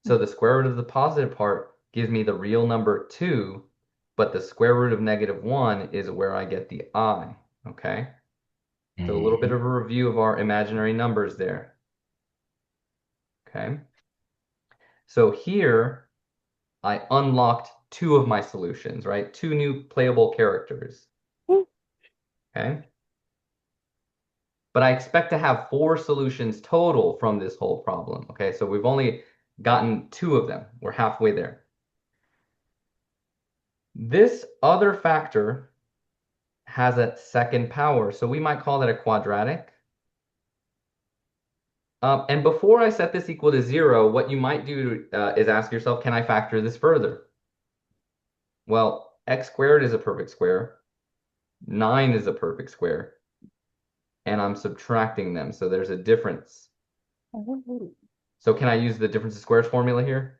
So the square root of the positive part gives me the real number 2, but the square root of -1 is where I get the I, okay? So a little bit of a review of our imaginary numbers there, okay? So here, I unlocked 2 of my solutions, right? 2 new playable characters, okay? But I expect to have 4 solutions total from this whole problem, okay? So we've only gotten 2 of them. We're halfway there. This other factor has a second power, so we might call that a quadratic. And before I set this equal to 0, what you might do is ask yourself, can I factor this further? Well, x squared is a perfect square, 9 is a perfect square, and I'm subtracting them, so there's a difference. So can I use the difference of squares formula here?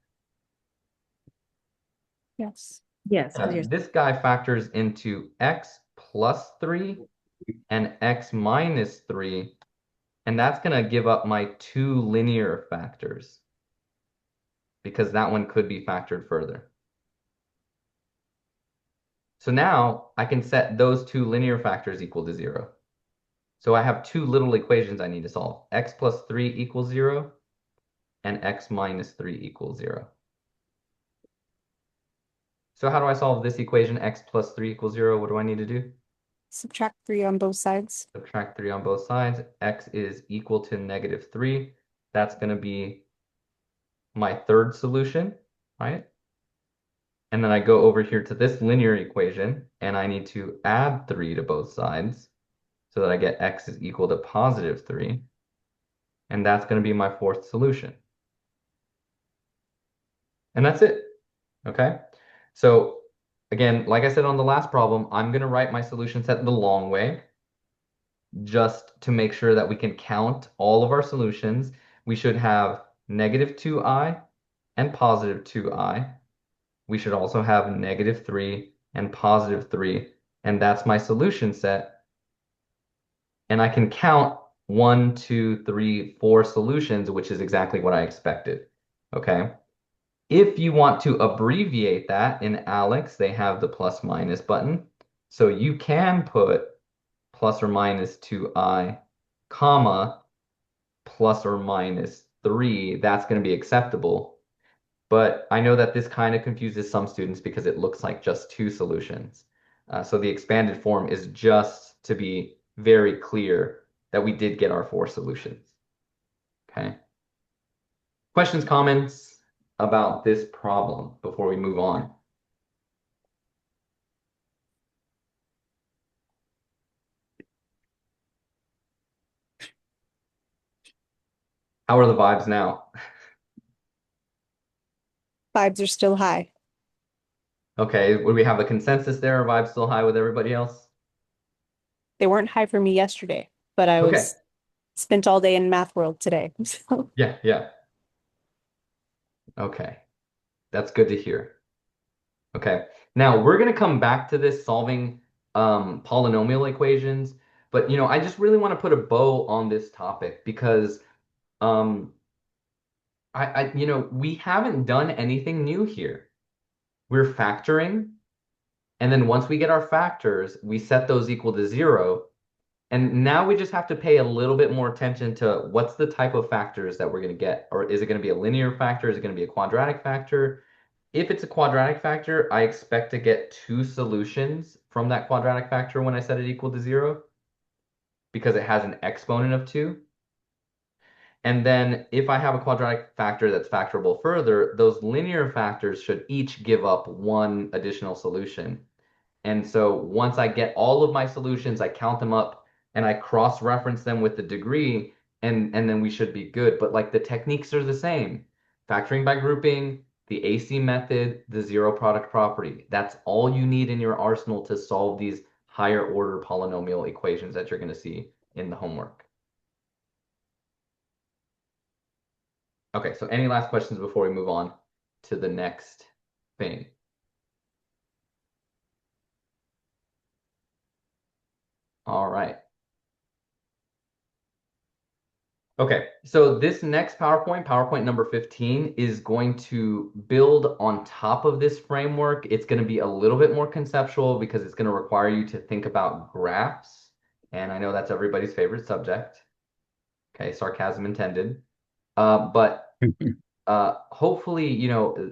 Yes. Yes, 'cause you're This guy factors into x plus 3 and x minus 3, and that's going to give up my 2 linear factors because that one could be factored further. So now I can set those 2 linear factors equal to 0. So I have 2 little equations I need to solve. X plus 3 equals 0 and x minus 3 equals 0. So how do I solve this equation, x plus 3 equals 0? What do I need to do? Subtract 3 on both sides. Subtract 3 on both sides. X is equal to -3. That's going to be my third solution, right? And then I go over here to this linear equation, and I need to add 3 to both sides so that I get x is equal to +3. And that's going to be my fourth solution. And that's it, okay? So again, like I said on the last problem, I'm going to write my solution set the long way just to make sure that we can count all of our solutions. We should have -2i and +2i. We should also have -3 and +3, and that's my solution set. And I can count 1, 2, 3, 4 solutions, which is exactly what I expected, okay? If you want to abbreviate that in Alex, they have the plus minus button. So you can put plus or minus 2i, comma, plus or minus 3. That's going to be acceptable. But I know that this kind of confuses some students because it looks like just 2 solutions. So the expanded form is just to be very clear that we did get our 4 solutions. Okay. Questions, comments about this problem before we move on? How are the vibes now? Vibes are still high. Okay, would we have a consensus there? Are vibes still high with everybody else? They weren't high for me yesterday, but I Okay. was spent all day in math world today. So Yeah. Okay, that's good to hear. Okay, now we're going to come back to this solving polynomial equations, but I just really want to put a bow on this topic because um, we haven't done anything new here. We're factoring, and then once we get our factors, we set those equal to 0. And now we just have to pay a little bit more attention to what's the type of factors that we're going to get. Or is it going to be a linear factor? Is it going to be a quadratic factor? If it's a quadratic factor, I expect to get 2 solutions from that quadratic factor when I set it equal to 0 because it has an exponent of 2. And then if I have a quadratic factor that's factorable further, those linear factors should each give up 1 additional solution. And so once I get all of my solutions, I count them up and I cross-reference them with the degree, and then we should be good. But like the techniques are the same. Factoring by grouping, the AC method, the zero product property. That's all you need in your arsenal to solve these higher order polynomial equations that you're going to see in the homework. Okay, so any last questions before we move on to the next thing? All right. Okay, so this next PowerPoint, PowerPoint number 15, is going to build on top of this framework. It's going to be a little bit more conceptual because it's going to require you to think about graphs. And I know that's everybody's favorite subject. Okay, sarcasm intended. But hopefully,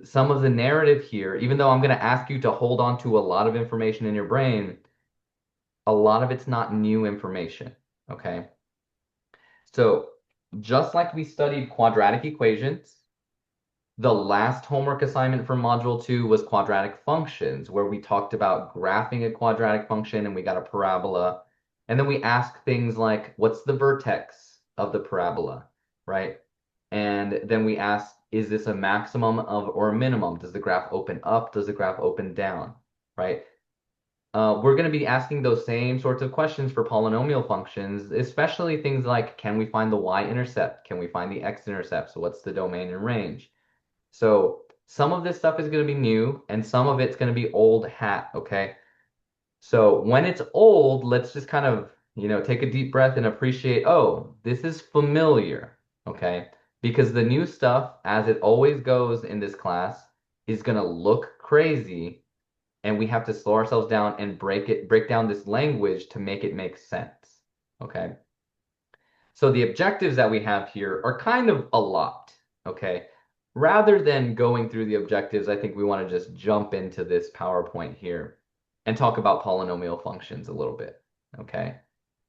some of the narrative here, even though I'm going to ask you to hold on to a lot of information in your brain, a lot of it's not new information. Okay. So just like we studied quadratic equations, the last homework assignment for Module 2 was quadratic functions, where we talked about graphing a quadratic function and we got a parabola. And then we asked things like, what's the vertex of the parabola, right? And then we asked, is this a maximum of or a minimum? Does the graph open up? Does the graph open down, right? We're going to be asking those same sorts of questions for polynomial functions, especially things like, can we find the y-intercept? Can we find the x-intercept? So what's the domain and range? So some of this stuff is going to be new and some of it's going to be old hat, okay? So when it's old, let's just kind of, take a deep breath and appreciate, oh, this is familiar, okay? Because the new stuff, as it always goes in this class, is going to look crazy and we have to slow ourselves down and break down this language to make it make sense. Okay. So the objectives that we have here are kind of a lot. Okay. Rather than going through the objectives, I think we want to just jump into this PowerPoint here and talk about polynomial functions a little bit. Okay.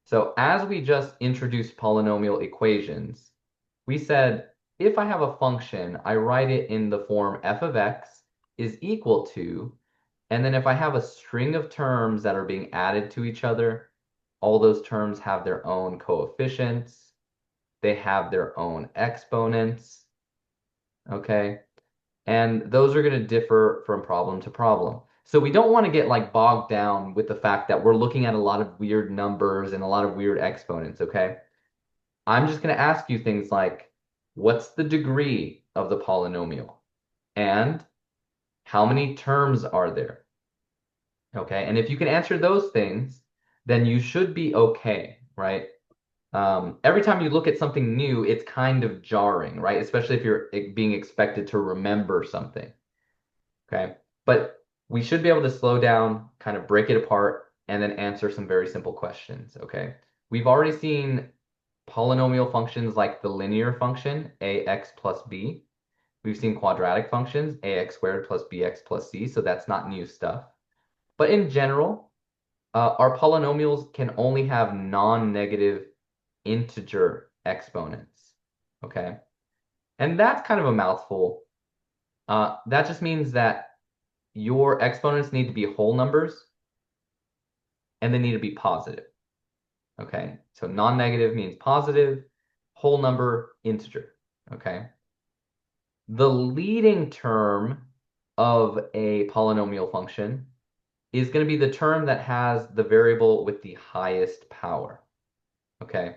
So as we just introduced polynomial equations, we said if I have a function, I write it in the form f of x is equal to, and then if I have a string of terms that are being added to each other, all those terms have their own coefficients, they have their own exponents, okay? And those are going to differ from problem to problem. So we don't want to get like bogged down with the fact that we're looking at a lot of weird numbers and a lot of weird exponents, okay? I'm just going to ask you things like, what's the degree of the polynomial? And how many terms are there? Okay, and if you can answer those things, then you should be okay, right? Every time you look at something new, it's kind of jarring, right? Especially if you're being expected to remember something, okay? But we should be able to slow down, kind of break it apart, and then answer some very simple questions, okay? We've already seen polynomial functions like the linear function, ax plus b. We've seen quadratic functions, ax squared plus bx plus c, so that's not new stuff. But in general, our polynomials can only have non-negative integer exponents, okay? And that's kind of a mouthful. That just means that your exponents need to be whole numbers and they need to be positive, okay? So non-negative means positive, whole number, integer, okay? The leading term of a polynomial function is going to be the term that has the variable with the highest power. Okay.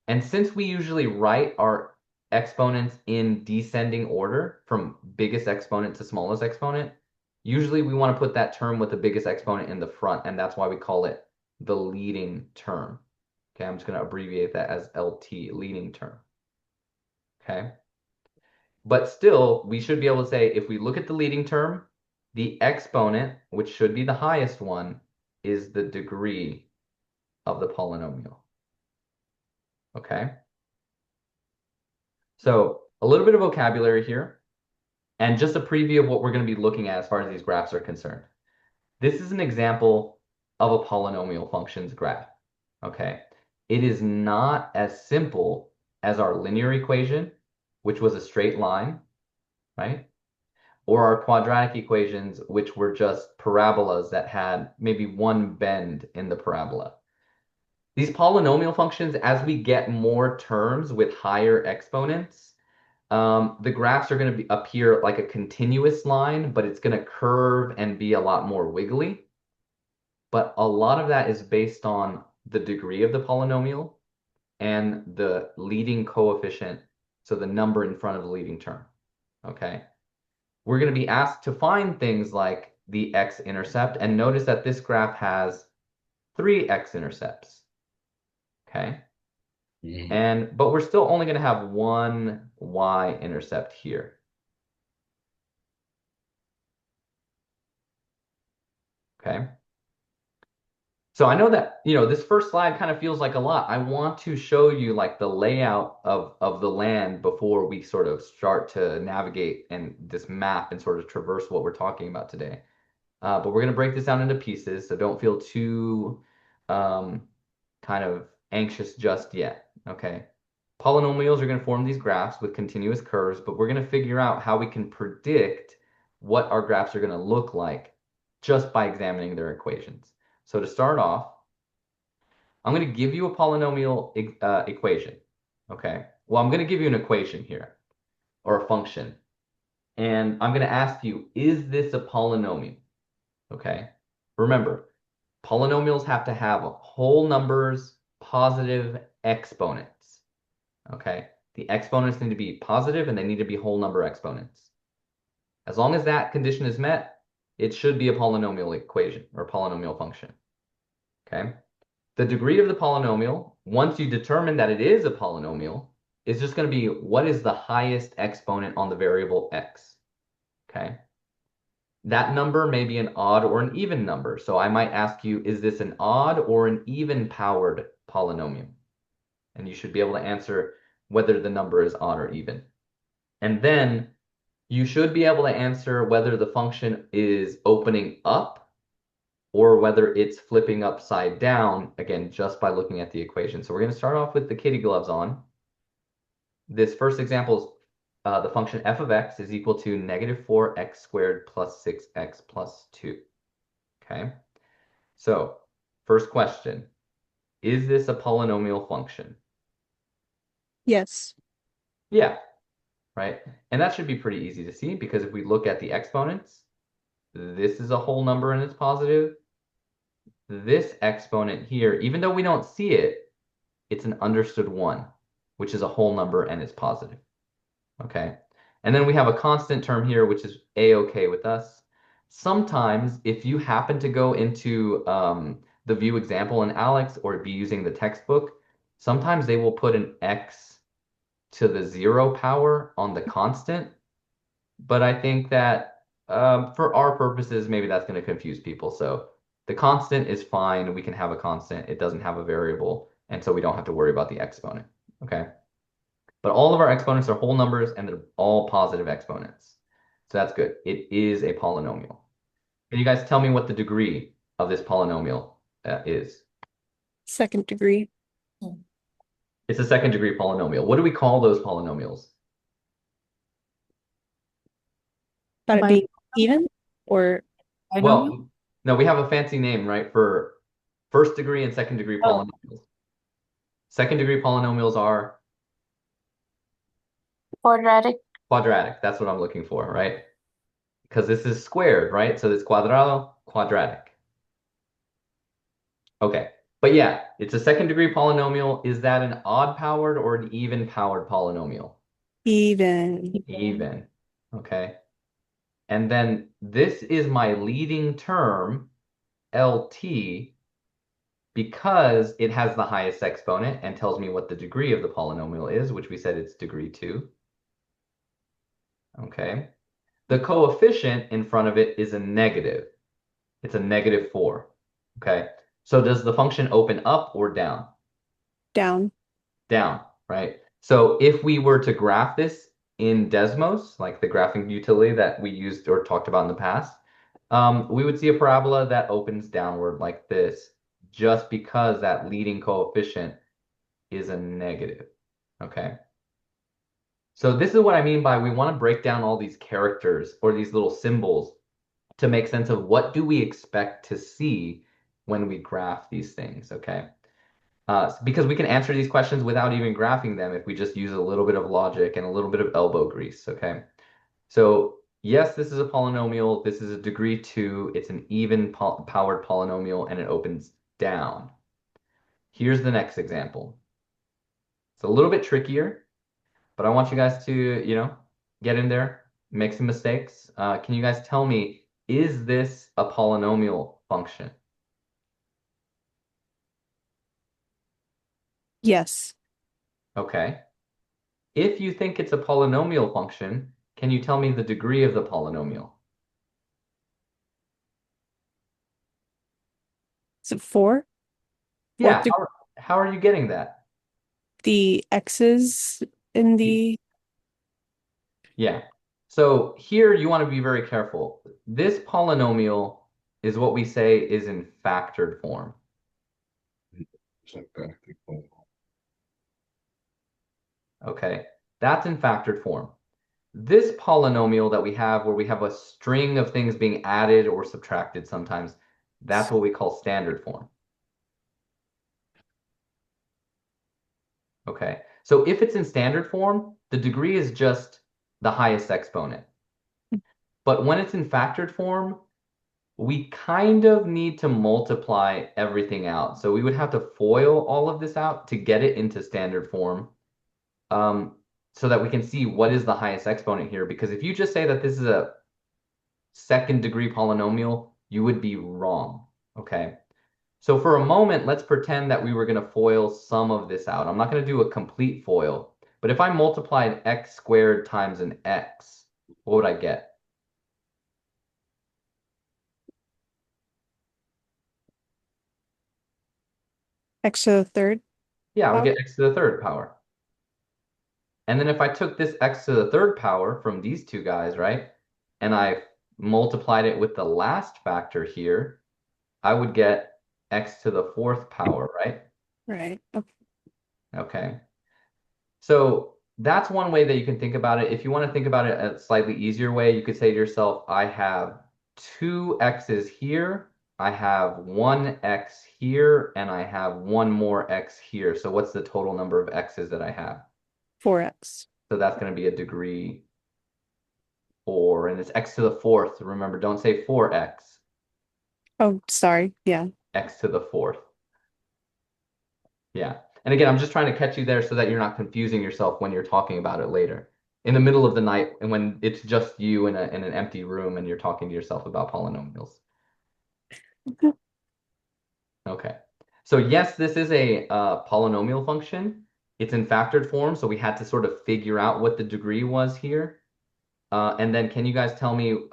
And since we usually write our exponents in descending order from biggest exponent to smallest exponent, usually we want to put that term with the biggest exponent in the front, and that's why we call it the leading term. Okay, I'm just going to abbreviate that as LT, leading term. Okay. But still, we should be able to say if we look at the leading term, the exponent, which should be the highest one, is the degree of the polynomial. Okay? So a little bit of vocabulary here, and just a preview of what we're going to be looking at as far as these graphs are concerned. This is an example of a polynomial functions graph. Okay? It is not as simple as our linear equation, which was a straight line, right? Or our quadratic equations, which were just parabolas that had maybe one bend in the parabola. These polynomial functions, as we get more terms with higher exponents, the graphs are going to appear like a continuous line, but it's going to curve and be a lot more wiggly. But a lot of that is based on the degree of the polynomial and the leading coefficient, So the number in front of the leading term, okay? We're going to be asked to find things like the x-intercept, and notice that this graph has 3 x-intercepts, okay? But we're still only going to have 1 y-intercept here. Okay. So I know that, this first slide kind of feels like a lot. I want to show you like the layout of the land before we sort of start to navigate and this map and sort of traverse what we're talking about today. But we're going to break this down into pieces, so don't feel too kind of anxious just yet, okay? Polynomials are going to form these graphs with continuous curves, but we're going to figure out how we can predict what our graphs are going to look like just by examining their equations. So to start off, I'm going to give you a polynomial equation, okay? Well, I'm going to give you an equation here, or a function. And I'm going to ask you, is this a polynomial? Okay? Remember, polynomials have to have whole numbers, positive exponents. Okay? The exponents need to be positive and they need to be whole number exponents. As long as that condition is met, it should be a polynomial equation or polynomial function. Okay? The degree of the polynomial, once you determine that it is a polynomial, is just going to be what is the highest exponent on the variable x. Okay? That number may be an odd or an even number. So I might ask you, is this an odd or an even powered polynomial? And you should be able to answer whether the number is odd or even. And then you should be able to answer whether the function is opening up or whether it's flipping upside down, again, just by looking at the equation. So we're going to start off with the kitty gloves on. This first example is the function f of x is equal to negative 4x squared plus 6x plus 2. Okay? So, first question, is this a polynomial function? Yes. Yeah, right? And that should be pretty easy to see because if we look at the exponents, this is a whole number and it's positive. This exponent here, even though we don't see it, it's an understood 1, which is a whole number and it's positive. Okay? And then we have a constant term here, which is a-okay with us. Sometimes, if you happen to go into the view example in Alex or be using the textbook, sometimes they will put an x to the 0 power on the constant. But I think that for our purposes, maybe that's going to confuse people. So the constant is fine. We can have a constant. It doesn't have a variable. And so we don't have to worry about the exponent. Okay? But all of our exponents are whole numbers and they're all positive exponents. So that's good. It is a polynomial. Can you guys tell me what the degree of this polynomial is? Second degree. It's a second degree polynomial. What do we call those polynomials? About it being even or Well, no, we have a fancy name, right, for first degree and second degree polynomials. Second degree polynomials are Quadratic. quadratic. That's what I'm looking for, right? Because this is squared, right? So it's cuadrado, quadratic. Okay. But yeah, it's a second degree polynomial. Is that an odd powered or an even powered polynomial? even. Even. Okay. And then this is my leading term, LT, because it has the highest exponent and tells me what the degree of the polynomial is, which we said it's degree 2. Okay. The coefficient in front of it is a negative. It's a negative 4. Okay. So does the function open up or down? Down. Down, right? So if we were to graph this in Desmos, like the graphing utility that we used or talked about in the past, we would see a parabola that opens downward like this, just because that leading coefficient is a negative, okay? So this is what I mean by we want to break down all these characters or these little symbols to make sense of what do we expect to see when we graph these things, okay? Because we can answer these questions without even graphing them if we just use a little bit of logic and a little bit of elbow grease, okay? So yes, this is a polynomial. This is a degree 2. It's an even powered polynomial and it opens down. Here's the next example. It's a little bit trickier, but I want you guys to, get in there, make some mistakes. Can you guys tell me, is this a polynomial function? Yes. Okay. If you think it's a polynomial function, can you tell me the degree of the polynomial? Is it four? Fourth Yeah, degree. how are you getting that? The x's in the Yeah. So here you want to be very careful. This polynomial is what we say is in factored form. Okay. That's in factored form. This polynomial that we have, where we have a string of things being added or subtracted sometimes, that's what we call standard form. Okay. So if it's in standard form, the degree is just the highest exponent. But when it's in factored form, we kind of need to multiply everything out. So we would have to FOIL all of this out to get it into standard form, so that we can see what is the highest exponent here. Because if you just say that this is a second degree polynomial, you would be wrong. Okay. So for a moment, let's pretend that we were going to FOIL some of this out. I'm not going to do a complete FOIL, but if I multiplied x squared times an x, what would I get? x to the third Yeah, I would power. get x to the third power. And then if I took this x to the third power from these two guys, right, and I multiplied it with the last factor here, I would get x to the fourth power, right? Right. Okay. Okay. So that's one way that you can think about it. If you want to think about it a slightly easier way, you could say to yourself, I have two x's here, I have one x here, and I have one more x here. So what's the total number of x's that I have? 4x. So that's going to be a degree 4, and it's x to the fourth. Remember, don't say 4x, Oh, sorry. Yeah. x to the fourth. Yeah. And again, I'm just trying to catch you there so that you're not confusing yourself when you're talking about it later. In the middle of the night and when it's just you in an empty room and you're talking to yourself about polynomials. Okay. So yes, this is a polynomial function. It's in factored form, so we had to sort of figure out what the degree was here. And then can you guys tell me,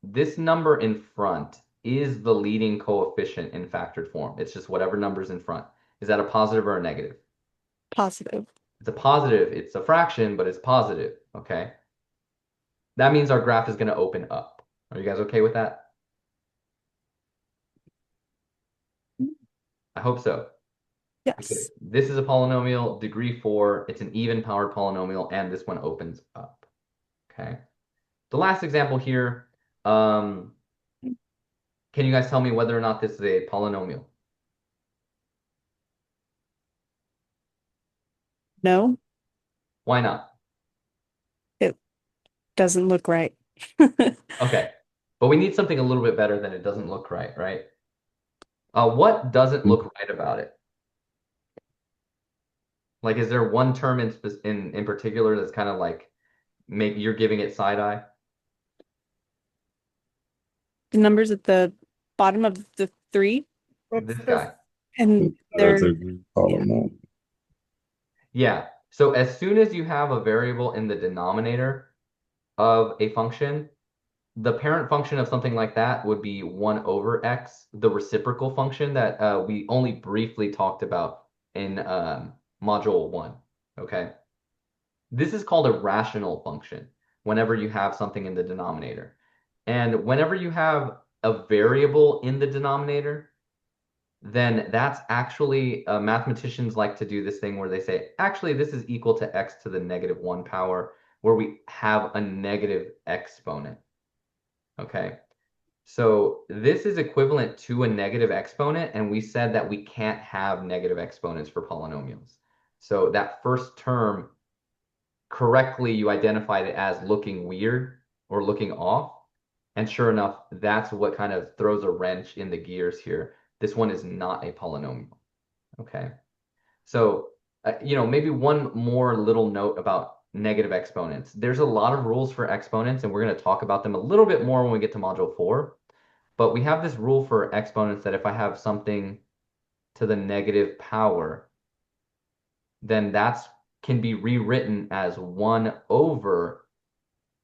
this number in front is the leading coefficient in factored form. It's just whatever number's in front. Is that a positive or a negative? Positive. It's a positive. It's a fraction, but it's positive. Okay. That means our graph is going to open up. Are you guys okay with that? I hope so. Yes. This is a polynomial, degree 4. It's an even powered polynomial, and this one opens up. Okay. The last example here, can you guys tell me whether or not this is a polynomial? No, Why not? it doesn't look right. Okay. But we need something a little bit better than it doesn't look right, right? What doesn't look right about it? Like, is there one term in particular that's kind of like make you're giving it side eye? The numbers at the bottom of the three. This guy. And Third they're, degree yeah. polynomial. Yeah. So as soon as you have a variable in the denominator of a function, the parent function of something like that would be 1 over x, the reciprocal function that we only briefly talked about in module 1. Okay. This is called a rational function whenever you have something in the denominator. And whenever you have a variable in the denominator, then that's actually, mathematicians like to do this thing where they say, actually, this is equal to x to the negative 1 power, where we have a negative exponent. Okay. So this is equivalent to a negative exponent, and we said that we can't have negative exponents for polynomials. So that first term, correctly, you identified it as looking weird or looking off. And sure enough, that's what kind of throws a wrench in the gears here. This one is not a polynomial. Okay. So, maybe one more little note about negative exponents. There's a lot of rules for exponents, and we're going to talk about them a little bit more when we get to module 4. But we have this rule for exponents that if I have something to the negative power, then that's can be rewritten as 1 over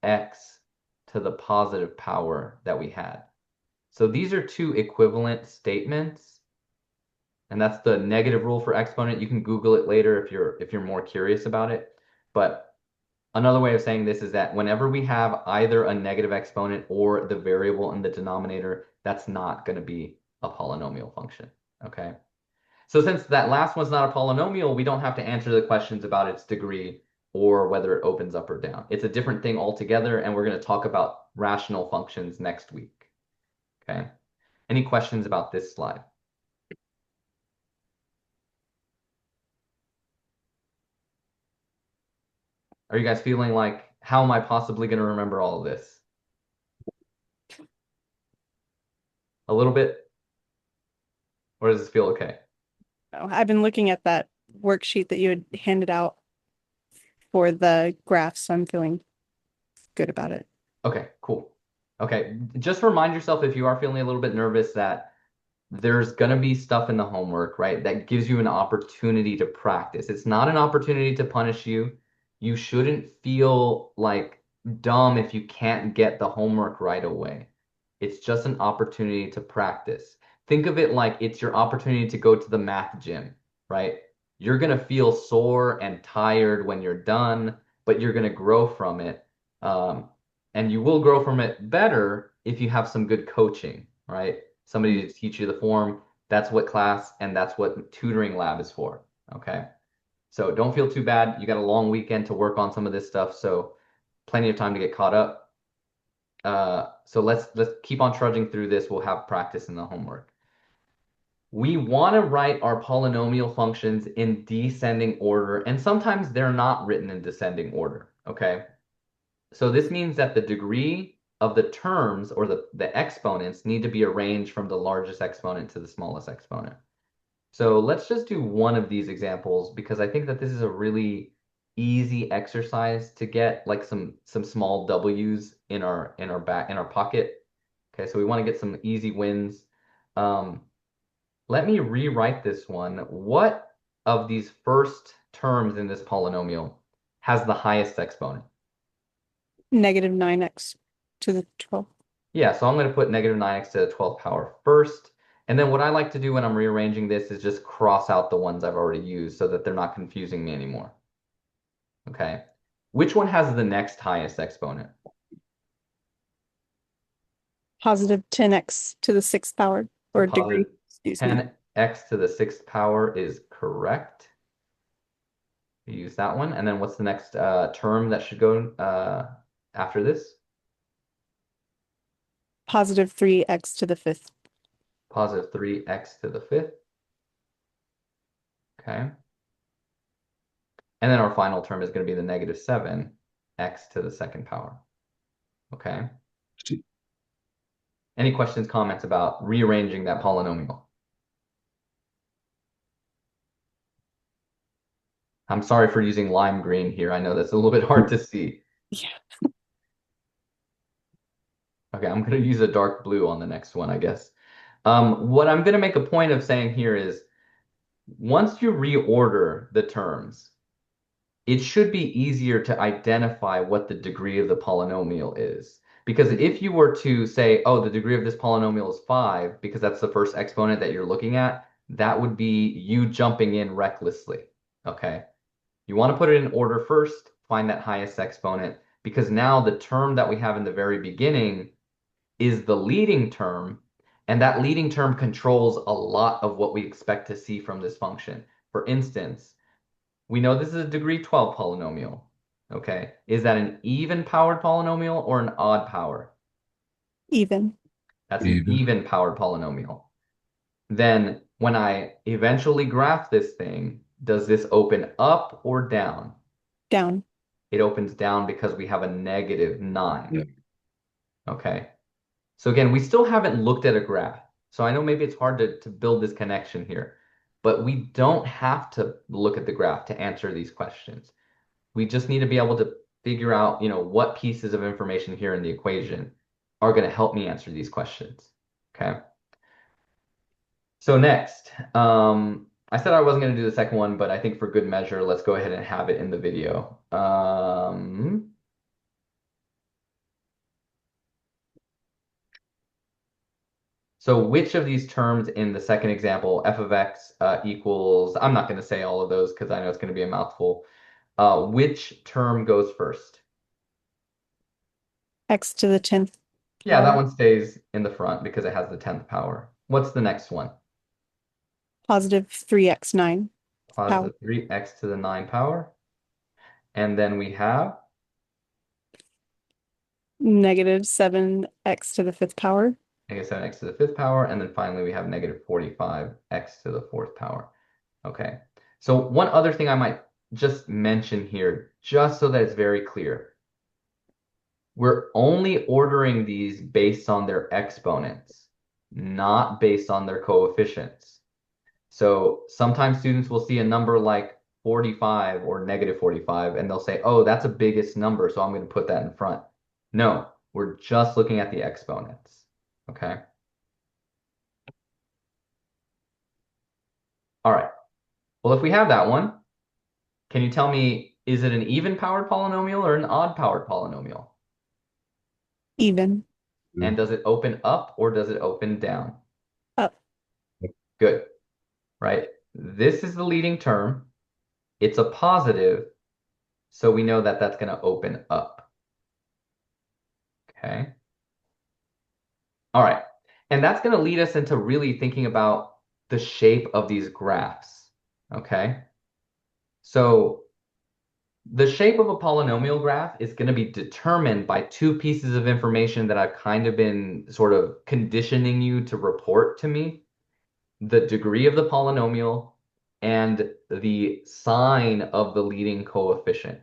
x to the positive power that we had. So these are two equivalent statements, and that's the negative rule for exponent. You can Google it later if you're more curious about it. But another way of saying this is that whenever we have either a negative exponent or the variable in the denominator, that's not going to be a polynomial function. Okay. So since that last one's not a polynomial, we don't have to answer the questions about its degree or whether it opens up or down. It's a different thing altogether, and we're going to talk about rational functions next week. Okay. Any questions about this slide? Are you guys feeling like, how am I possibly going to remember all of this? A little bit? Or does this feel okay? Oh, I've been looking at that worksheet that you had handed out for the graphs, so I'm feeling good about it. Okay, cool. Okay, just remind yourself if you are feeling a little bit nervous that there's going to be stuff in the homework, right? That gives you an opportunity to practice. It's not an opportunity to punish you. You shouldn't feel like dumb if you can't get the homework right away. It's just an opportunity to practice. Think of it like it's your opportunity to go to the math gym, right? You're going to feel sore and tired when you're done, but you're going to grow from it. And you will grow from it better if you have some good coaching, right? Somebody to teach you the form. That's what class and that's what tutoring lab is for. Okay. So don't feel too bad. You got a long weekend to work on some of this stuff, so plenty of time to get caught up. So let's keep on trudging through this. We'll have practice in the homework. We want to write our polynomial functions in descending order, and sometimes they're not written in descending order. Okay. So this means that the degree of the terms or the exponents need to be arranged from the largest exponent to the smallest exponent. So let's just do one of these examples because I think that this is a really easy exercise to get like some small W's in our pocket. Okay, so we want to get some easy wins. Let me rewrite this one. What of these first terms in this polynomial has the highest exponent? Negative 9x to the 12th. Yeah, so I'm going to put negative 9x to the 12th power first. And then what I like to do when I'm rearranging this is just cross out the ones I've already used so that they're not confusing me anymore. Okay. Which one has the next highest exponent? Positive 10x to the 6th power, So or degree, positive excuse me. 10x to the 6th power is correct. We use that one. And then what's the next term that should go after this? Positive 3x to the 5th. Positive 3x to the 5th. Okay. And then our final term is going to be the negative 7x to the 2nd power. Okay. Any questions, comments about rearranging that polynomial? I'm sorry for using lime green here. I know that's a little bit hard to see. Yeah. Okay, I'm going to use a dark blue on the next one, I guess. What I'm going to make a point of saying here is once you reorder the terms, it should be easier to identify what the degree of the polynomial is. Because if you were to say, oh, the degree of this polynomial is 5, because that's the first exponent that you're looking at, that would be you jumping in recklessly. Okay. You want to put it in order first, find that highest exponent, because now the term that we have in the very beginning is the leading term, and that leading term controls a lot of what we expect to see from this function. For instance, we know this is a degree 12 polynomial. Okay, is that an even powered polynomial or an odd power? Even. That's an even powered polynomial. Then when I eventually graph this thing, does this open up or down? Down. It opens down because we have a negative 9. Yeah. Okay. So again, we still haven't looked at a graph. So I know maybe it's hard to build this connection here, but we don't have to look at the graph to answer these questions. We just need to be able to figure out, what pieces of information here in the equation are going to help me answer these questions. Okay. So next, I said I wasn't going to do the second one, but I think for good measure, let's go ahead and have it in the video. So which of these terms in the second example, f of x equals, I'm not going to say all of those because I know it's going to be a mouthful. Which term goes first? X to the 10th Yeah, that power. one stays in the front because it has the 10th power. What's the next one? Positive 3x9 power. Positive 3x to the 9 power. And then we have Negative 7x to the 5th power. negative 7x to the 5th power. And then finally, we have negative 45x to the 4th power. Okay. So one other thing I might just mention here, just so that it's very clear. We're only ordering these based on their exponents, not based on their coefficients. So sometimes students will see a number like 45 or negative 45, and they'll say, oh, that's a biggest number, so I'm going to put that in front. No, we're just looking at the exponents. Okay. All right. Well, if we have that one, can you tell me, is it an even-powered polynomial or an odd-powered polynomial? Even. And does it open up or does it open down? Up. Good, right? This is the leading term. It's a positive, so we know that that's going to open up. Okay. All right. And that's going to lead us into really thinking about the shape of these graphs. Okay. So the shape of a polynomial graph is going to be determined by two pieces of information that I've kind of been sort of conditioning you to report to me. The degree of the polynomial and the sign of the leading coefficient.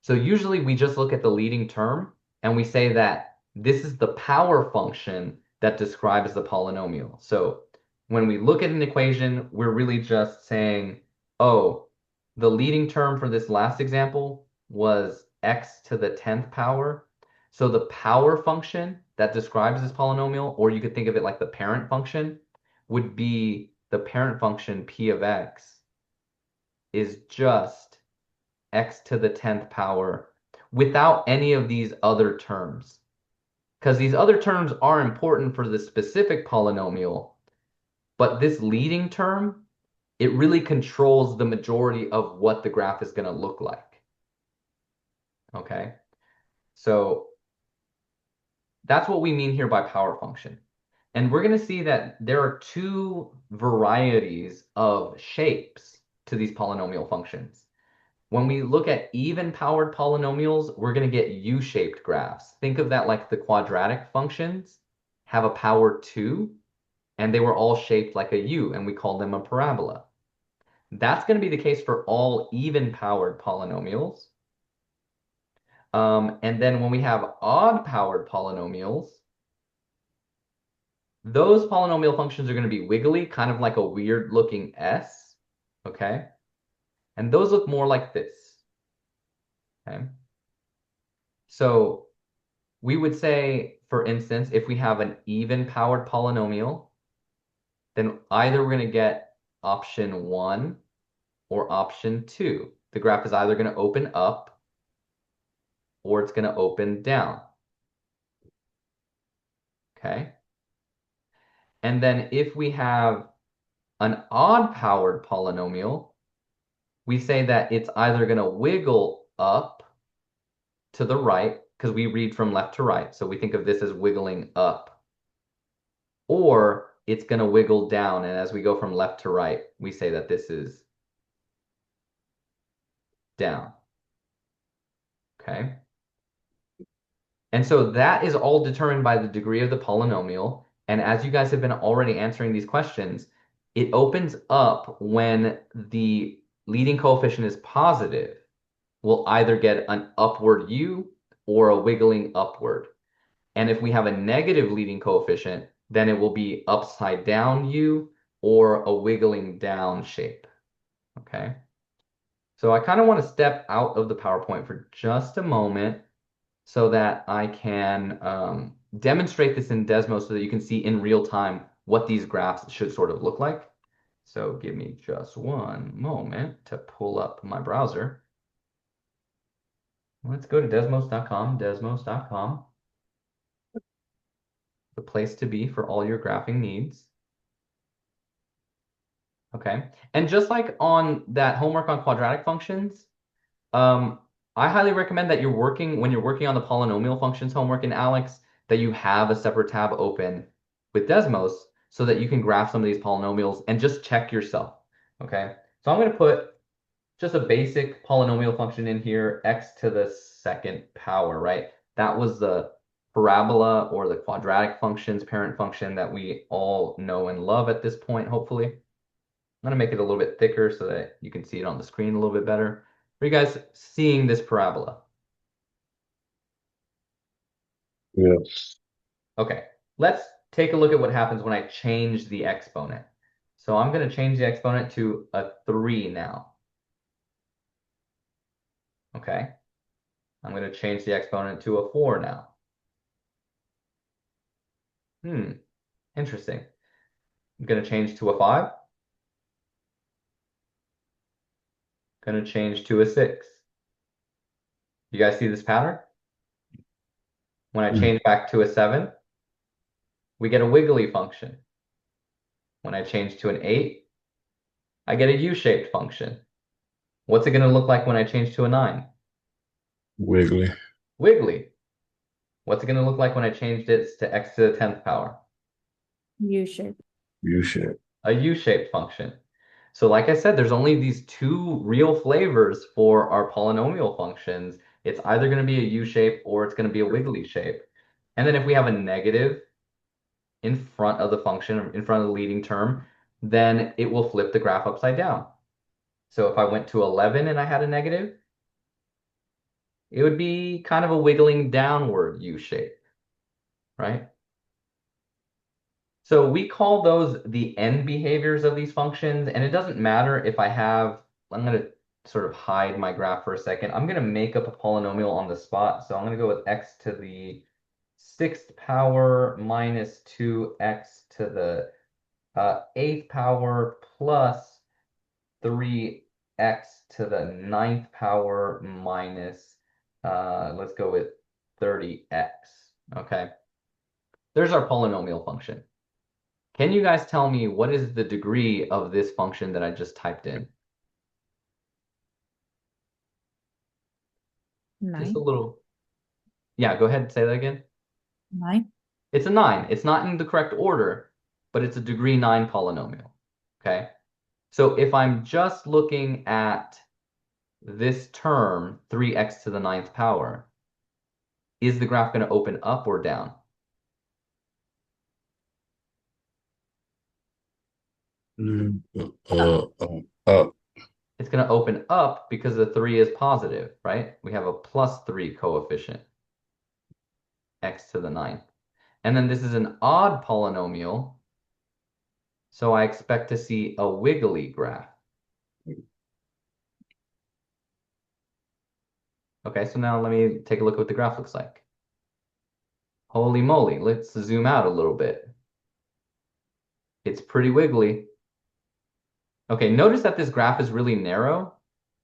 So usually we just look at the leading term and we say that this is the power function that describes the polynomial. So when we look at an equation, we're really just saying, oh, the leading term for this last example was x to the 10th power. So the power function that describes this polynomial, or you could think of it like the parent function, would be the parent function p of x is just x to the 10th power without any of these other terms. Because these other terms are important for the specific polynomial, but this leading term, it really controls the majority of what the graph is going to look like. Okay, so that's what we mean here by power function. And we're going to see that there are two varieties of shapes to these polynomial functions. When we look at even-powered polynomials, we're going to get U-shaped graphs. Think of that like the quadratic functions have a power 2, and they were all shaped like a U, and we call them a parabola. That's going to be the case for all even-powered polynomials. And then when we have odd-powered polynomials, those polynomial functions are going to be wiggly, kind of like a weird-looking S, okay? And those look more like this, okay? So we would say, for instance, if we have an even-powered polynomial, then either we're going to get option 1 or option 2. The graph is either going to open up or it's going to open down. Okay? And then if we have an odd-powered polynomial, we say that it's either going to wiggle up to the right, because we read from left to right, so we think of this as wiggling up, or it's going to wiggle down, and as we go from left to right, we say that this is down. Okay? And so that is all determined by the degree of the polynomial. And as you guys have been already answering these questions, it opens up when the leading coefficient is positive. We'll either get an upward U or a wiggling upward. And if we have a negative leading coefficient, then it will be upside down U or a wiggling down shape. Okay? So I kind of want to step out of the PowerPoint for just a moment so that I can demonstrate this in Desmo so that you can see in real time what these graphs should sort of look like. So give me just one moment to pull up my browser. Let's go to desmos.com, desmos.com, the place to be for all your graphing needs. Okay, and just like on that homework on quadratic functions, I highly recommend that when you're working on the polynomial functions homework in Alex, that you have a separate tab open with Desmos so that you can graph some of these polynomials and just check yourself. Okay, so I'm going to put just a basic polynomial function in here, x to the second power, right? That was the parabola or the quadratic function's parent function that we all know and love at this point, hopefully. I'm going to make it a little bit thicker so that you can see it on the screen a little bit better. Are you guys seeing this parabola? Yeah. Okay, let's take a look at what happens when I change the exponent. So I'm going to change the exponent to a 3 now. Okay, I'm going to change the exponent to a 4 now. Interesting. I'm going to change to a 5. Going to change to a 6. You guys see this pattern? When I change back to a 7, we get a wiggly function. When I change to an 8, I get a U-shaped function. What's it going to look like when I change to a 9? Wiggly. Wiggly. What's it going to look like when I changed it to x to the 10th power? U-shape. You should. A U-shaped function. So like I said, there's only these two real flavors for our polynomial functions. It's either going to be a U-shape or it's going to be a wiggly shape. And then if we have a negative in front of the function, or in front of the leading term, then it will flip the graph upside down. So if I went to 11 and I had a negative, it would be kind of a wiggling downward U shape, right? So we call those the end behaviors of these functions, and it doesn't matter if I'm going to sort of hide my graph for a second. I'm going to make up a polynomial on the spot. So I'm going to go with x to the 6th power minus 2x to the 8th power plus 3x to the 9th power minus, let's go with 30x. Okay, there's our polynomial function. Can you guys tell me what is the degree of this function that I just typed in? Just a 9. little. Yeah, go ahead and say that again. 9. It's a 9. It's not in the correct order, but it's a degree 9 polynomial. Okay, so if I'm just looking at this term, 3x to the 9th power, is the graph going to open up or down? Up. It's going to open up because the 3 is positive, right? We have a plus 3 coefficient, x to the 9th. And then this is an odd polynomial, so I expect to see a wiggly graph. Okay, so now let me take a look at what the graph looks like. Holy moly, let's zoom out a little bit. It's pretty wiggly. Okay, notice that this graph is really narrow.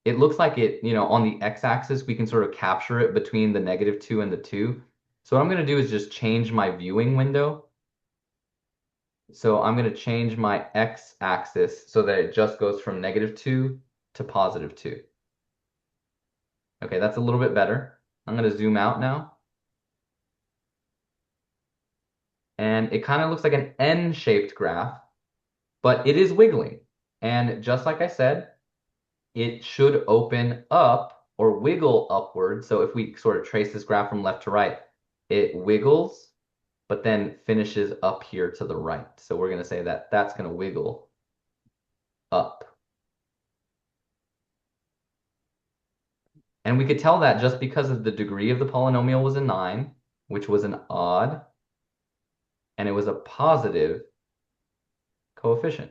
It looks like on the x-axis, we can sort of capture it between the -2 and the 2. So what I'm going to do is just change my viewing window. So I'm going to change my x-axis so that it just goes from -2 to +2. Okay, that's a little bit better. I'm going to zoom out now. And it kind of looks like an N-shaped graph, but it is wiggling. And just like I said, it should open up or wiggle upward. So if we sort of trace this graph from left to right, it wiggles, but then finishes up here to the right. So we're going to say that that's going to wiggle up. And we could tell that just because of the degree of the polynomial was a 9, which was an odd, and it was a positive coefficient.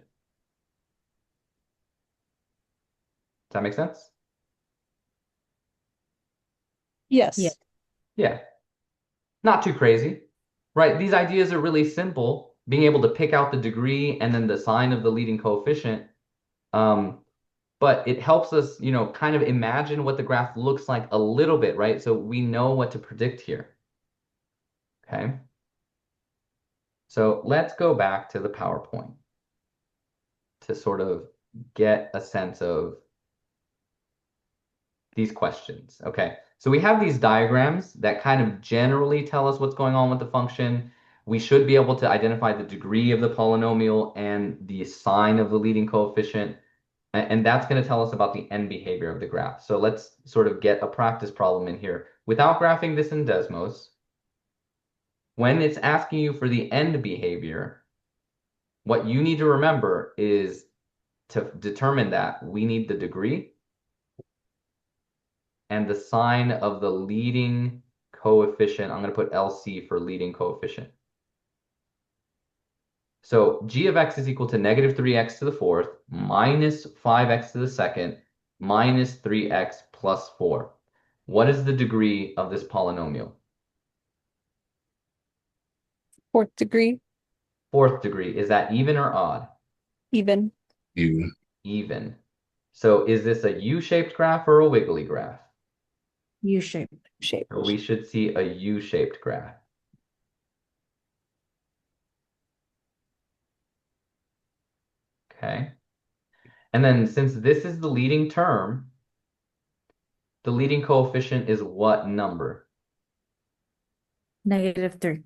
Does that make sense? Yes. Yeah. Yeah, not too crazy, right? These ideas are really simple. Being able to pick out the degree and then the sign of the leading coefficient. Um, but it helps us, kind of imagine what the graph looks like a little bit, right? So we know what to predict here. Okay. So let's go back to the PowerPoint to sort of get a sense of these questions. Okay, so we have these diagrams that kind of generally tell us what's going on with the function. We should be able to identify the degree of the polynomial and the sign of the leading coefficient. And that's going to tell us about the end behavior of the graph. So let's sort of get a practice problem in here. Without graphing this in Desmos, when it's asking you for the end behavior, what you need to remember is to determine that we need the degree and the sign of the leading coefficient. I'm going to put LC for leading coefficient. So g of x is equal to negative 3x to the fourth minus 5x to the second minus 3x plus 4. What is the degree of this polynomial? Fourth degree, Fourth degree. Is that even or odd? even. Even. Even. So is this a U-shaped graph or a wiggly graph? U-shape. Shape. So we should see a U-shaped graph. Okay. And then since this is the leading term, the leading coefficient is what number? -3.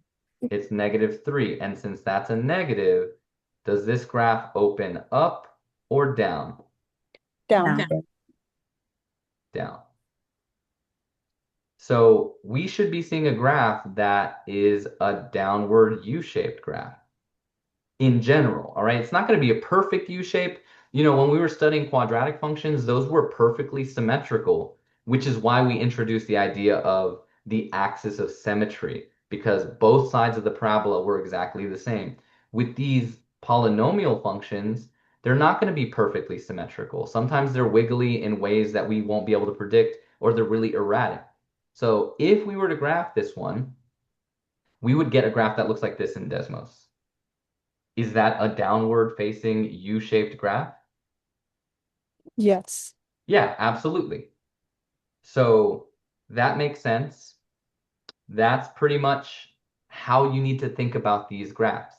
It's negative 3. And since that's a negative, does this graph open up or down? Down. Down. Down. So we should be seeing a graph that is a downward U-shaped graph in general, all right? It's not going to be a perfect U shape. When we were studying quadratic functions, those were perfectly symmetrical, which is why we introduced the idea of the axis of symmetry, because both sides of the parabola were exactly the same. With these polynomial functions, they're not going to be perfectly symmetrical. Sometimes they're wiggly in ways that we won't be able to predict, or they're really erratic. So if we were to graph this one, we would get a graph that looks like this in Desmos. Is that a downward facing U-shaped graph? Yes. Yeah, absolutely. So that makes sense. That's pretty much how you need to think about these graphs.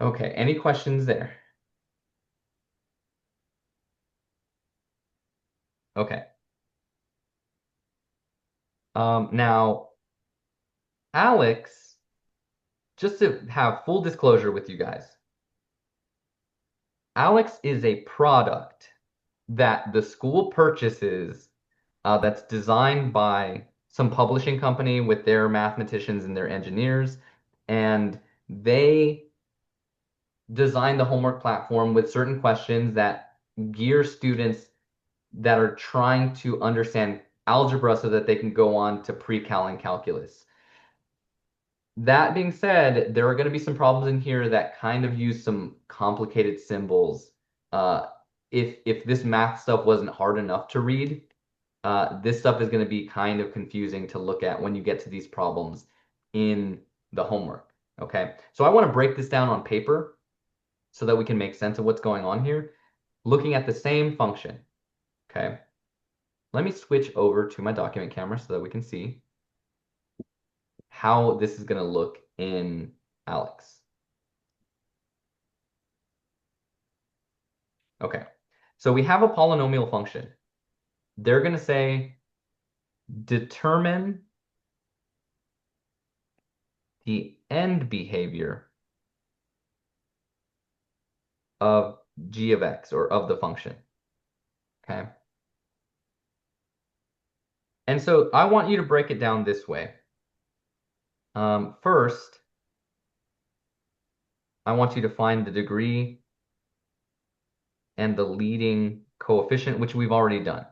Okay, any questions there? Okay. Now, Alex, just to have full disclosure with you guys, Alex is a product that the school purchases that's designed by some publishing company with their mathematicians and their engineers. And they design the homework platform with certain questions that gear students that are trying to understand algebra so that they can go on to pre-cal and calculus. That being said, there are going to be some problems in here that kind of use some complicated symbols. Uh, if this math stuff wasn't hard enough to read, this stuff is going to be kind of confusing to look at when you get to these problems in the homework. Okay, so I want to break this down on paper so that we can make sense of what's going on here, looking at the same function. Okay, let me switch over to my document camera so that we can see how this is going to look in Alex. Okay, so we have a polynomial function. They're going to say determine the end behavior of g of x, or of the function. Okay. And so I want you to break it down this way. First, I want you to find the degree and the leading coefficient, which we've already done.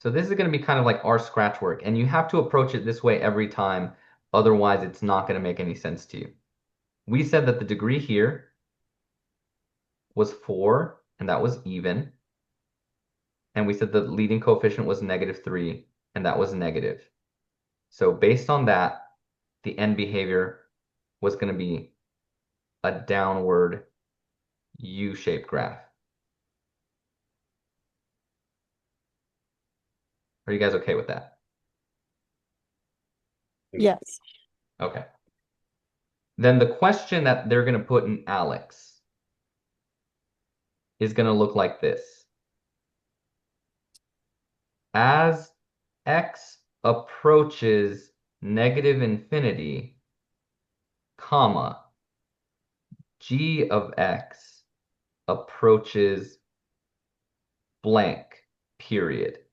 So this is going to be kind of like our scratch work, and you have to approach it this way every time. Otherwise, it's not going to make any sense to you. We said that the degree here was 4, and that was even. and we said the leading coefficient was -3, and that was negative. So based on that, the end behavior was going to be a downward U-shaped graph. Are you guys okay with that? Yes. Okay. Then the question that they're going to put in Alex is going to look like this. As x approaches -infinity, comma, g of x approaches blank, period.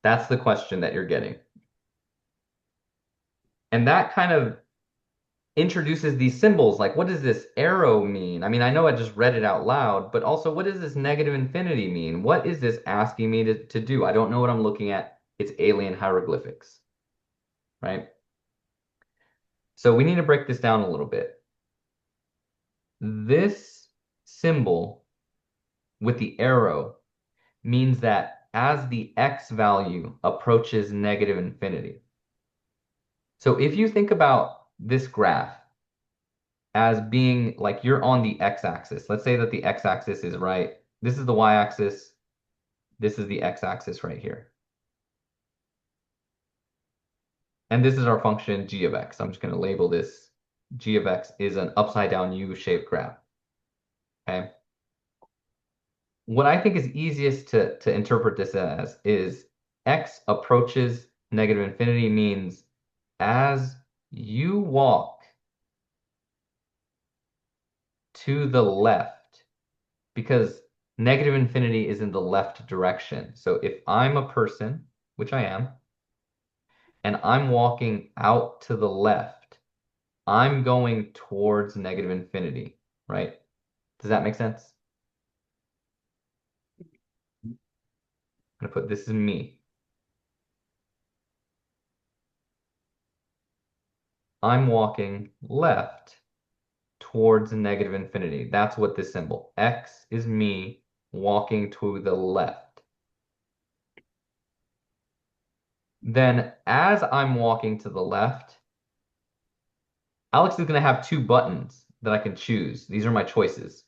That's the question that you're getting. And that kind of introduces these symbols, like what does this arrow mean? I mean, I know I just read it out loud, but also what does this -infinity mean? What is this asking me to do? I don't know what I'm looking at. It's alien hieroglyphics, right? So we need to break this down a little bit. This symbol with the arrow means that as the x value approaches -infinity. So if you think about this graph as being like you're on the x-axis, let's say that the x-axis is right. This is the y-axis. This is the x-axis right here. And this is our function g of x. I'm just going to label this g of x is an upside down U-shaped graph. Okay. What I think is easiest to interpret this as is x approaches -infinity means as you walk to the left, because -infinity is in the left direction. So if I'm a person, which I am, and I'm walking out to the left, I'm going towards -infinity, right? Does that make sense? I'm gonna put this is me. I'm walking left towards -infinity. That's what this symbol. X is me walking to the left. Then as I'm walking to the left, Alex is going to have two buttons that I can choose. These are my choices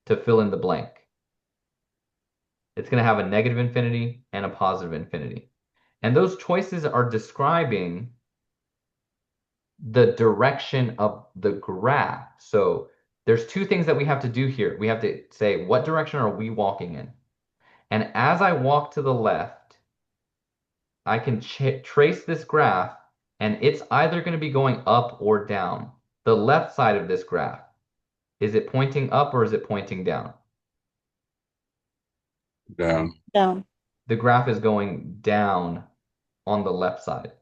to fill in the blank. It's going to have a -infinity and a positive infinity. And those choices are describing the direction of the graph. So there's two things that we have to do here. We have to say, what direction are we walking in? And as I walk to the left, I can trace this graph, and it's either going to be going up or down. The left side of this graph, is it pointing up or is it pointing down? Down. Down. The graph is going down on the left side.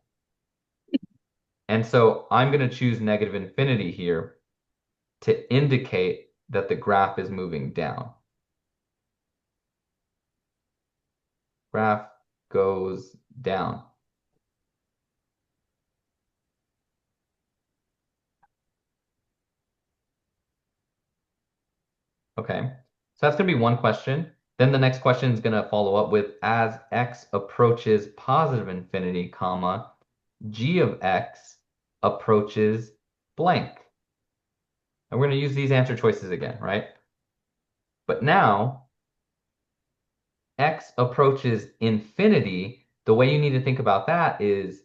And so I'm going to choose -infinity here to indicate that the graph is moving down. Graph goes down. Okay, so that's going to be one question. Then the next question is going to follow up with as x approaches positive infinity, comma, g of x approaches blank. And we're going to use these answer choices again, right? But now x approaches infinity, the way you need to think about that is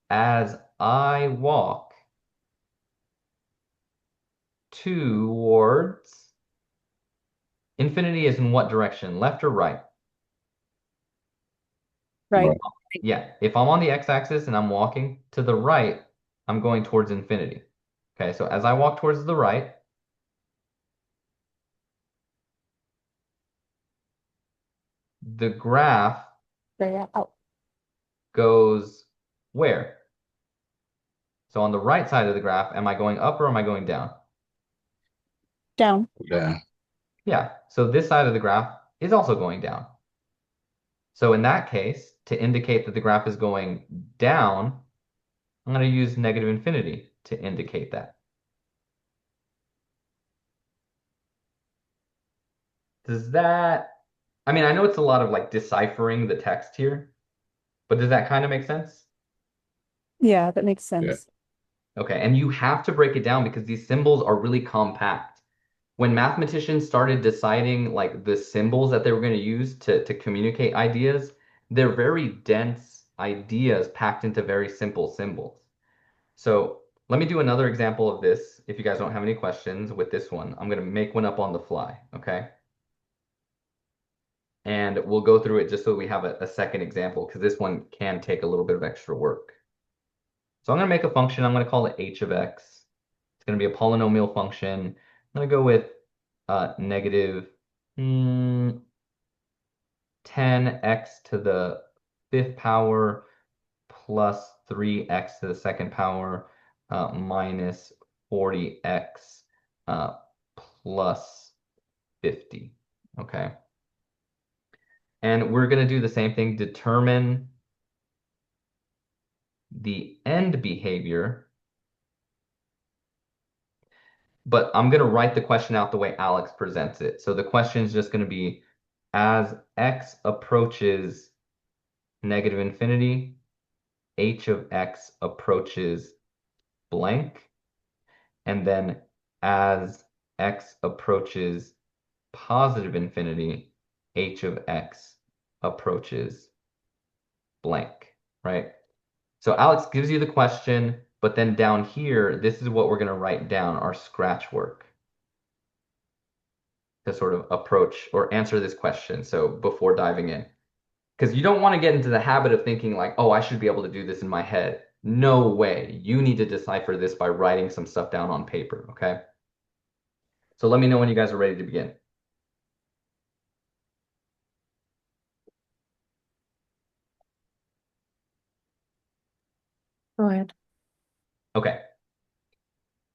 as I walk towards infinity is in what direction? Left or right? Right. Right. Yeah, if I'm on the x-axis and I'm walking to the right, I'm going towards infinity. Okay, so as I walk towards the right, the graph Right out. goes where? So on the right side of the graph, am I going up or am I going down? Down. Down. Yeah, so this side of the graph is also going down. So in that case, to indicate that the graph is going down, I'm going to use -infinity to indicate that. Does that I mean, I know it's a lot of like deciphering the text here, but does that kind of make sense? Yeah, that makes Yeah. sense. Okay, and you have to break it down because these symbols are really compact. When mathematicians started deciding like the symbols that they were going to use to communicate ideas, they're very dense ideas packed into very simple symbols. So let me do another example of this if you guys don't have any questions with this one. I'm going to make one up on the fly, okay? And we'll go through it just so we have a second example because this one can take a little bit of extra work. So I'm going to make a function. I'm going to call it h of x. It's going to be a polynomial function. I'm going to go with negative 10x to the fifth power plus 3x to the second power minus 40x plus 50. Okay. And we're going to do the same thing, determine the end behavior, but I'm going to write the question out the way Alex presents it. So the question is just going to be, as x approaches negative infinity, h of x approaches blank, and then as x approaches positive infinity, h of x approaches blank, right? So Alex gives you the question, but then down here, this is what we're going to write down, our scratch work to sort of approach or answer this question. So before diving in, because you don't want to get into the habit of thinking like, oh, I should be able to do this in my head. No way. You need to decipher this by writing some stuff down on paper, okay? So let me know when you guys are ready to begin. Go ahead. Okay.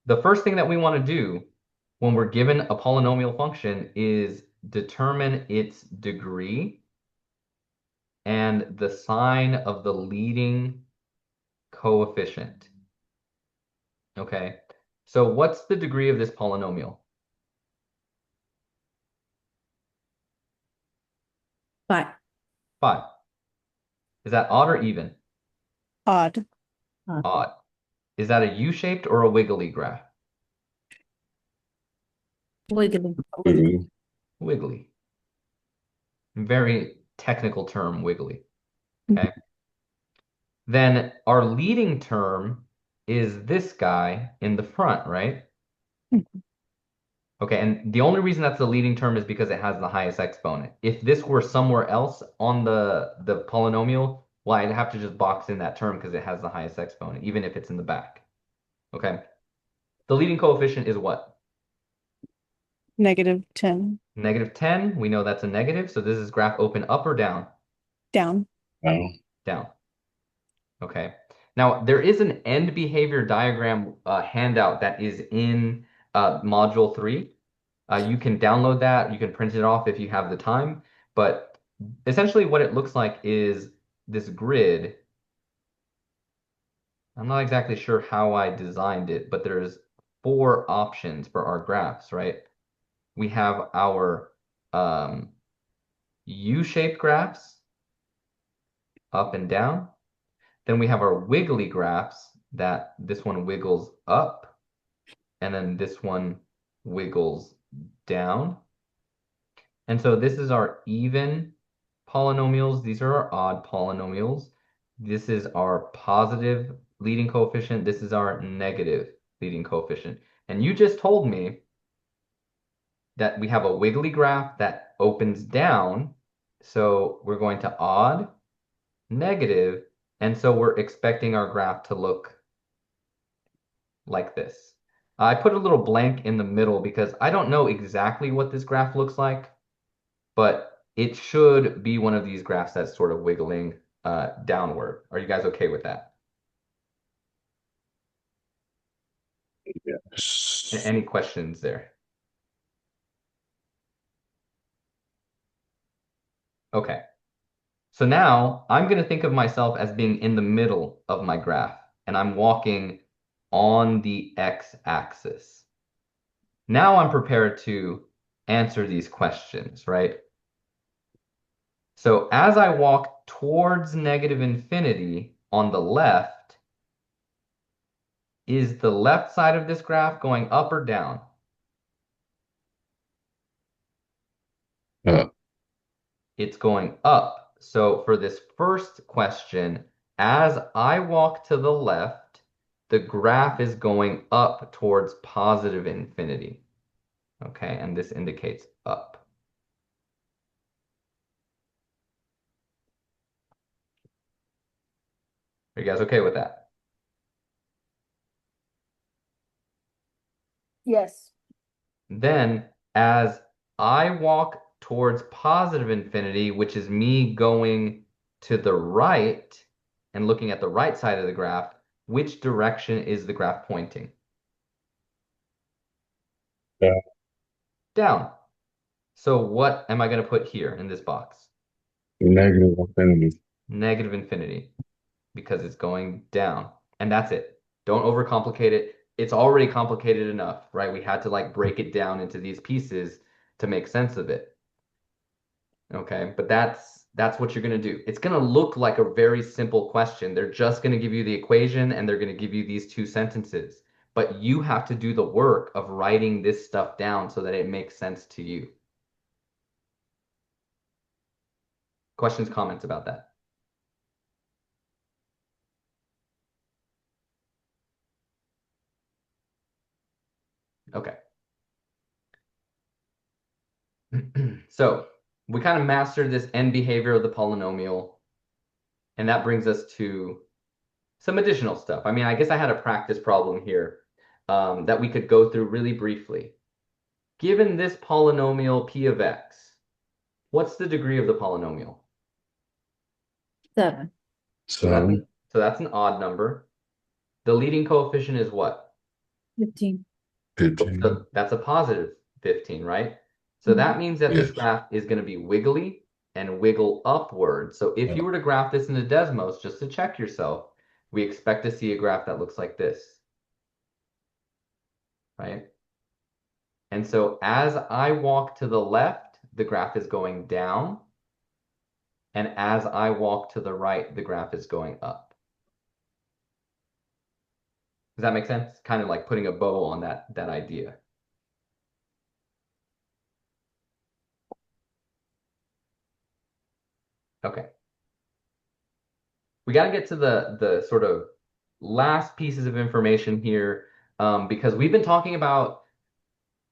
The first thing that we want to do when we're given a polynomial function is determine its degree and the sign of the leading coefficient. Okay, so what's the degree of this polynomial? 5. 5. Is that odd or even? Odd. Odd. Is that a U-shaped or a wiggly graph? Wiggly. Mhm. Wiggly. Very technical term, wiggly. Okay. Then our leading term is this guy in the front, right? Okay, and the only reason that's the leading term is because it has the highest exponent. If this were somewhere else on the polynomial, well, I'd have to just box in that term because it has the highest exponent, even if it's in the back. Okay. The leading coefficient is what? Negative 10. Negative 10. We know that's a negative, so does this graph open up or down? Down. Down. Okay. Now, there is an end behavior diagram handout that is in Module 3. You can download that. You can print it off if you have the time. But essentially what it looks like is this grid. I'm not exactly sure how I designed it, but there's 4 options for our graphs, right? We have our U-shaped graphs, up and down. Then we have our wiggly graphs that this one wiggles up, and then this one wiggles down. And so this is our even polynomials. These are our odd polynomials. This is our positive leading coefficient. This is our negative leading coefficient. And you just told me that we have a wiggly graph that opens down. So we're going to odd, negative, and so we're expecting our graph to look like this. I put a little blank in the middle because I don't know exactly what this graph looks like, but it should be one of these graphs that's sort of wiggling downward. Are you guys okay with that? Yes. Any questions there? Okay. So now I'm going to think of myself as being in the middle of my graph, and I'm walking on the x-axis. Now I'm prepared to answer these questions, right? So as I walk towards negative infinity on the left, is the left side of this graph going up or down? Uh, It's going up. So for this first question, as I walk to the left, the graph is going up towards positive infinity. Okay, and this indicates up. Are you guys okay with that? Yes. Then, as I walk towards positive infinity, which is me going to the right and looking at the right side of the graph, which direction is the graph pointing? yeah, Down. So what am I going to put here in this box? negative infinity. Negative infinity, because it's going down. And that's it. Don't overcomplicate it. It's already complicated enough, right? We had to like break it down into these pieces to make sense of it. Okay, but that's what you're going to do. It's going to look like a very simple question. They're just going to give you the equation and they're going to give you these two sentences. But you have to do the work of writing this stuff down so that it makes sense to you. Questions, comments about that? Okay. So we kind of mastered this end behavior of the polynomial, and that brings us to some additional stuff. I mean, I guess I had a practice problem here that we could go through really briefly. Given this polynomial p of x, what's the degree of the polynomial? 7. So that's Seven, so that's an odd number. The leading coefficient is what? 15. 15. So that's a positive 15, right? So that means that this Yes. graph is going to be wiggly and wiggle upward. So if you were to graph this into Desmos, just to check yourself, we expect to see a graph that looks like this, right? And so as I walk to the left, the graph is going down. And as I walk to the right, the graph is going up. Does that make sense? Kind of like putting a bow on that idea. Okay. We got to get to the sort of last pieces of information here because we've been talking about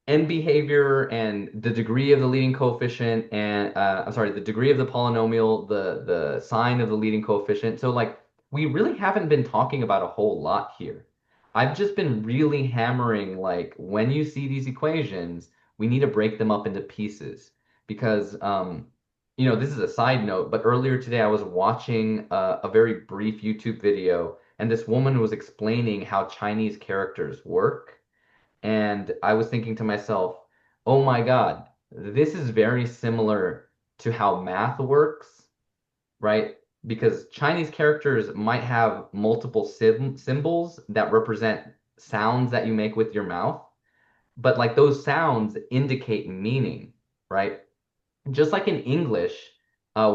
end behavior and the degree of the leading coefficient and I'm sorry, the degree of the polynomial, the sign of the leading coefficient. So like we really haven't been talking about a whole lot here. I've just been really hammering like when you see these equations, we need to break them up into pieces because this is a side note, but earlier today I was watching a very brief YouTube video and this woman was explaining how Chinese characters work. And I was thinking to myself, oh my God, this is very similar to how math works, right? Because Chinese characters might have multiple symbols that represent sounds that you make with your mouth, but like those sounds indicate meaning, right? Just like in English,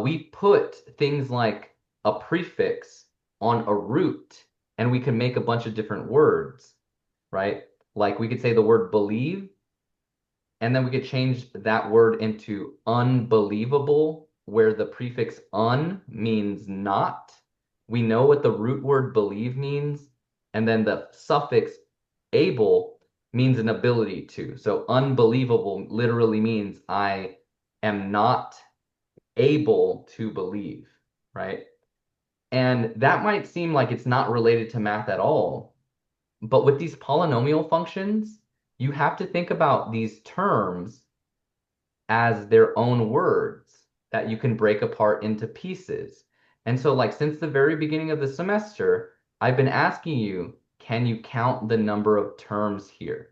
we put things like a prefix on a root and we can make a bunch of different words, right? Like we could say the word believe, and then we could change that word into unbelievable, where the prefix un means not. We know what the root word believe means, and then the suffix able means an ability to. So unbelievable literally means I am not able to believe, right? And that might seem like it's not related to math at all, but with these polynomial functions, you have to think about these terms as their own words that you can break apart into pieces. And so, like, since the very beginning of the semester, I've been asking you, can you count the number of terms here?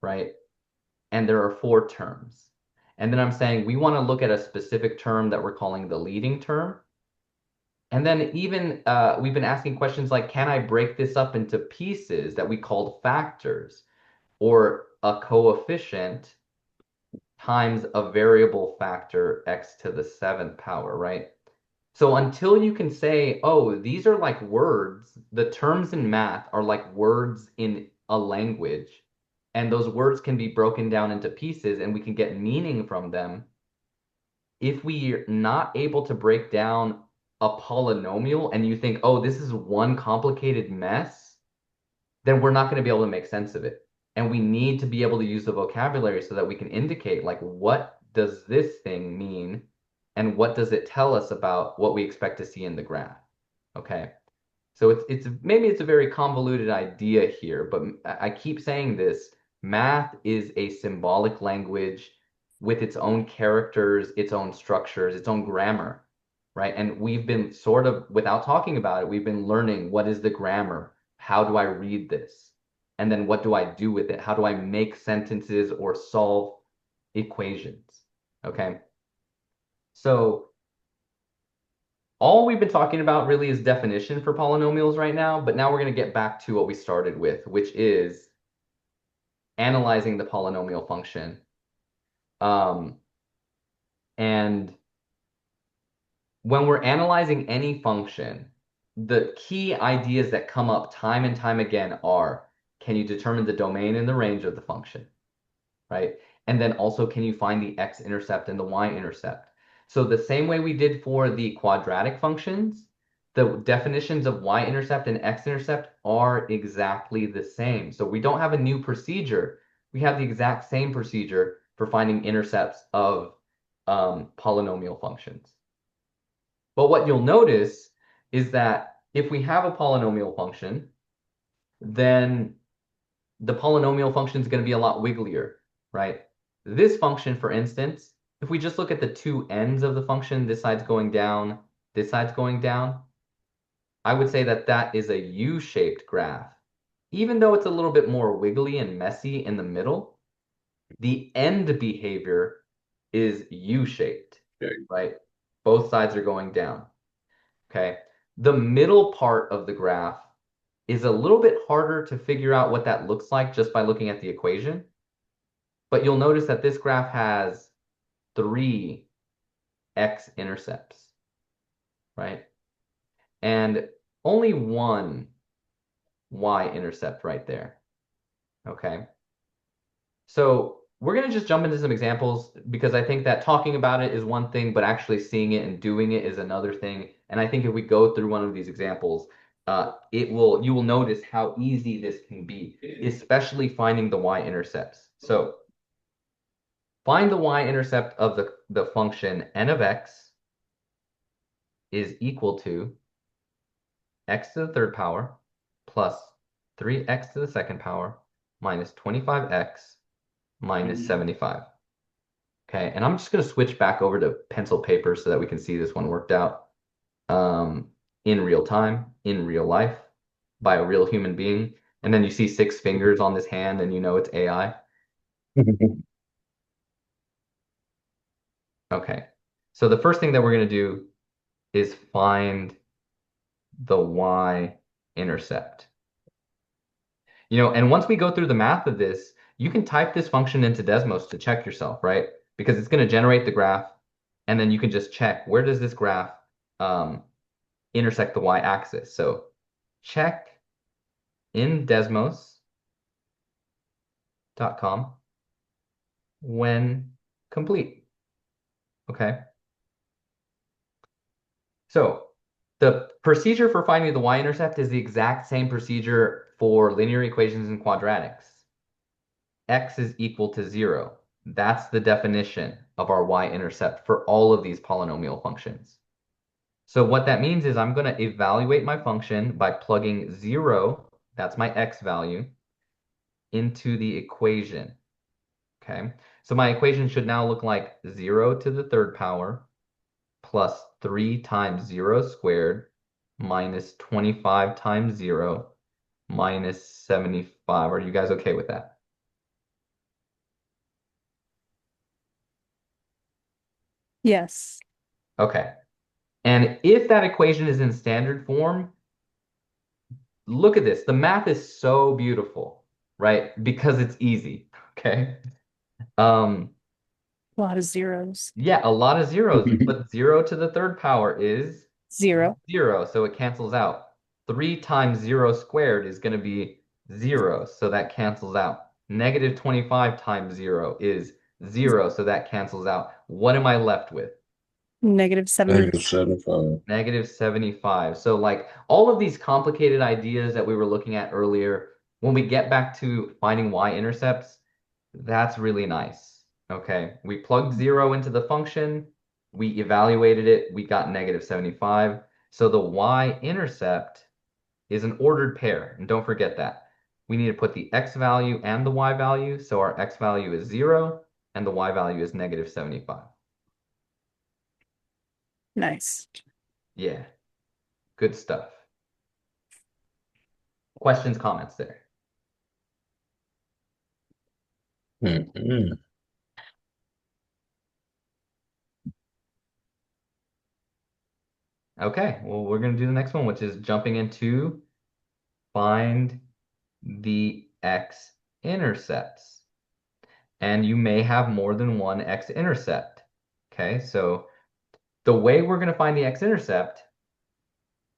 Right? And there are 4 terms. And then I'm saying we want to look at a specific term that we're calling the leading term. And then even we've been asking questions like, can I break this up into pieces that we called factors or a coefficient times a variable factor x to the seventh power, right? So until you can say, oh, these are like words, the terms in math are like words in a language, and those words can be broken down into pieces and we can get meaning from them. If we're not able to break down a polynomial and you think, oh, this is one complicated mess, then we're not going to be able to make sense of it. And we need to be able to use the vocabulary so that we can indicate, like, what does this thing mean? And what does it tell us about what we expect to see in the graph? Okay. So it's maybe it's a very convoluted idea here, but I keep saying this, math is a symbolic language with its own characters, its own structures, its own grammar, right? And we've been sort of, without talking about it, we've been learning what is the grammar? How do I read this? And then what do I do with it? How do I make sentences or solve equations? Okay. So all we've been talking about really is definition for polynomials right now, but now we're going to get back to what we started with, which is analyzing the polynomial function. And when we're analyzing any function, the key ideas that come up time and time again are, can you determine the domain and the range of the function, right? And then also, can you find the x-intercept and the y-intercept? So the same way we did for the quadratic functions, the definitions of y-intercept and x-intercept are exactly the same. So we don't have a new procedure. We have the exact same procedure for finding intercepts of polynomial functions. But what you'll notice is that if we have a polynomial function, then the polynomial function is going to be a lot wigglier, right? This function, for instance, if we just look at the two ends of the function, this side's going down, this side's going down, I would say that that is a U-shaped graph. Even though it's a little bit more wiggly and messy in the middle, the end behavior is U-shaped, Okay. right? Both sides are going down, okay? The middle part of the graph is a little bit harder to figure out what that looks like just by looking at the equation. But you'll notice that this graph has 3 x-intercepts, right? And only 1 y-intercept right there, okay? So we're going to just jump into some examples because I think that talking about it is one thing, but actually seeing it and doing it is another thing. And I think if we go through one of these examples, you will notice how easy this can be, especially finding the y-intercepts. So find the y-intercept of the function n of x is equal to x to the third power plus 3x to the second power minus 25x minus 75. Okay, and I'm just going to switch back over to pencil paper so that we can see this one worked out in real time, in real life, by a real human being. And then you see 6 fingers on this hand and you know it's AI. Okay, so the first thing that we're going to do is find the y-intercept. And once we go through the math of this, you can type this function into Desmos to check yourself, right? Because it's going to generate the graph, and then you can just check where does this graph intersect the y-axis. So check in desmos.com when complete. Okay. So the procedure for finding the y-intercept is the exact same procedure for linear equations and quadratics. X is equal to 0. That's the definition of our y-intercept for all of these polynomial functions. So what that means is I'm going to evaluate my function by plugging 0, that's my x value, into the equation. Okay, so my equation should now look like 0 to the third power plus 3 times 0 squared minus 25 times 0 minus 75. Are you guys okay with that? Yes. Okay. And if that equation is in standard form, look at this. The math is so beautiful, right? Because it's easy, okay? A lot of zeros. Yeah, a lot of zeros, but 0 to the third power is 0. 0, so it cancels out. 3 times 0 squared is going to be 0, so that cancels out. Negative 25 times 0 is 0, so that cancels out. What am I left with? Negative 70. Negative 75. Negative 75. So like all of these complicated ideas that we were looking at earlier, when we get back to finding y-intercepts, that's really nice. Okay, we plugged 0 into the function, we evaluated it, we got negative 75. So the y-intercept is an ordered pair, and don't forget that. We need to put the x value and the y value, so our x value is 0, and the y value is negative 75. Nice. Yeah, good stuff. Questions, comments there? Mm-mm. Okay, well, we're going to do the next one, which is jumping into find the x-intercepts. And you may have more than one x-intercept. Okay, so the way we're going to find the x-intercept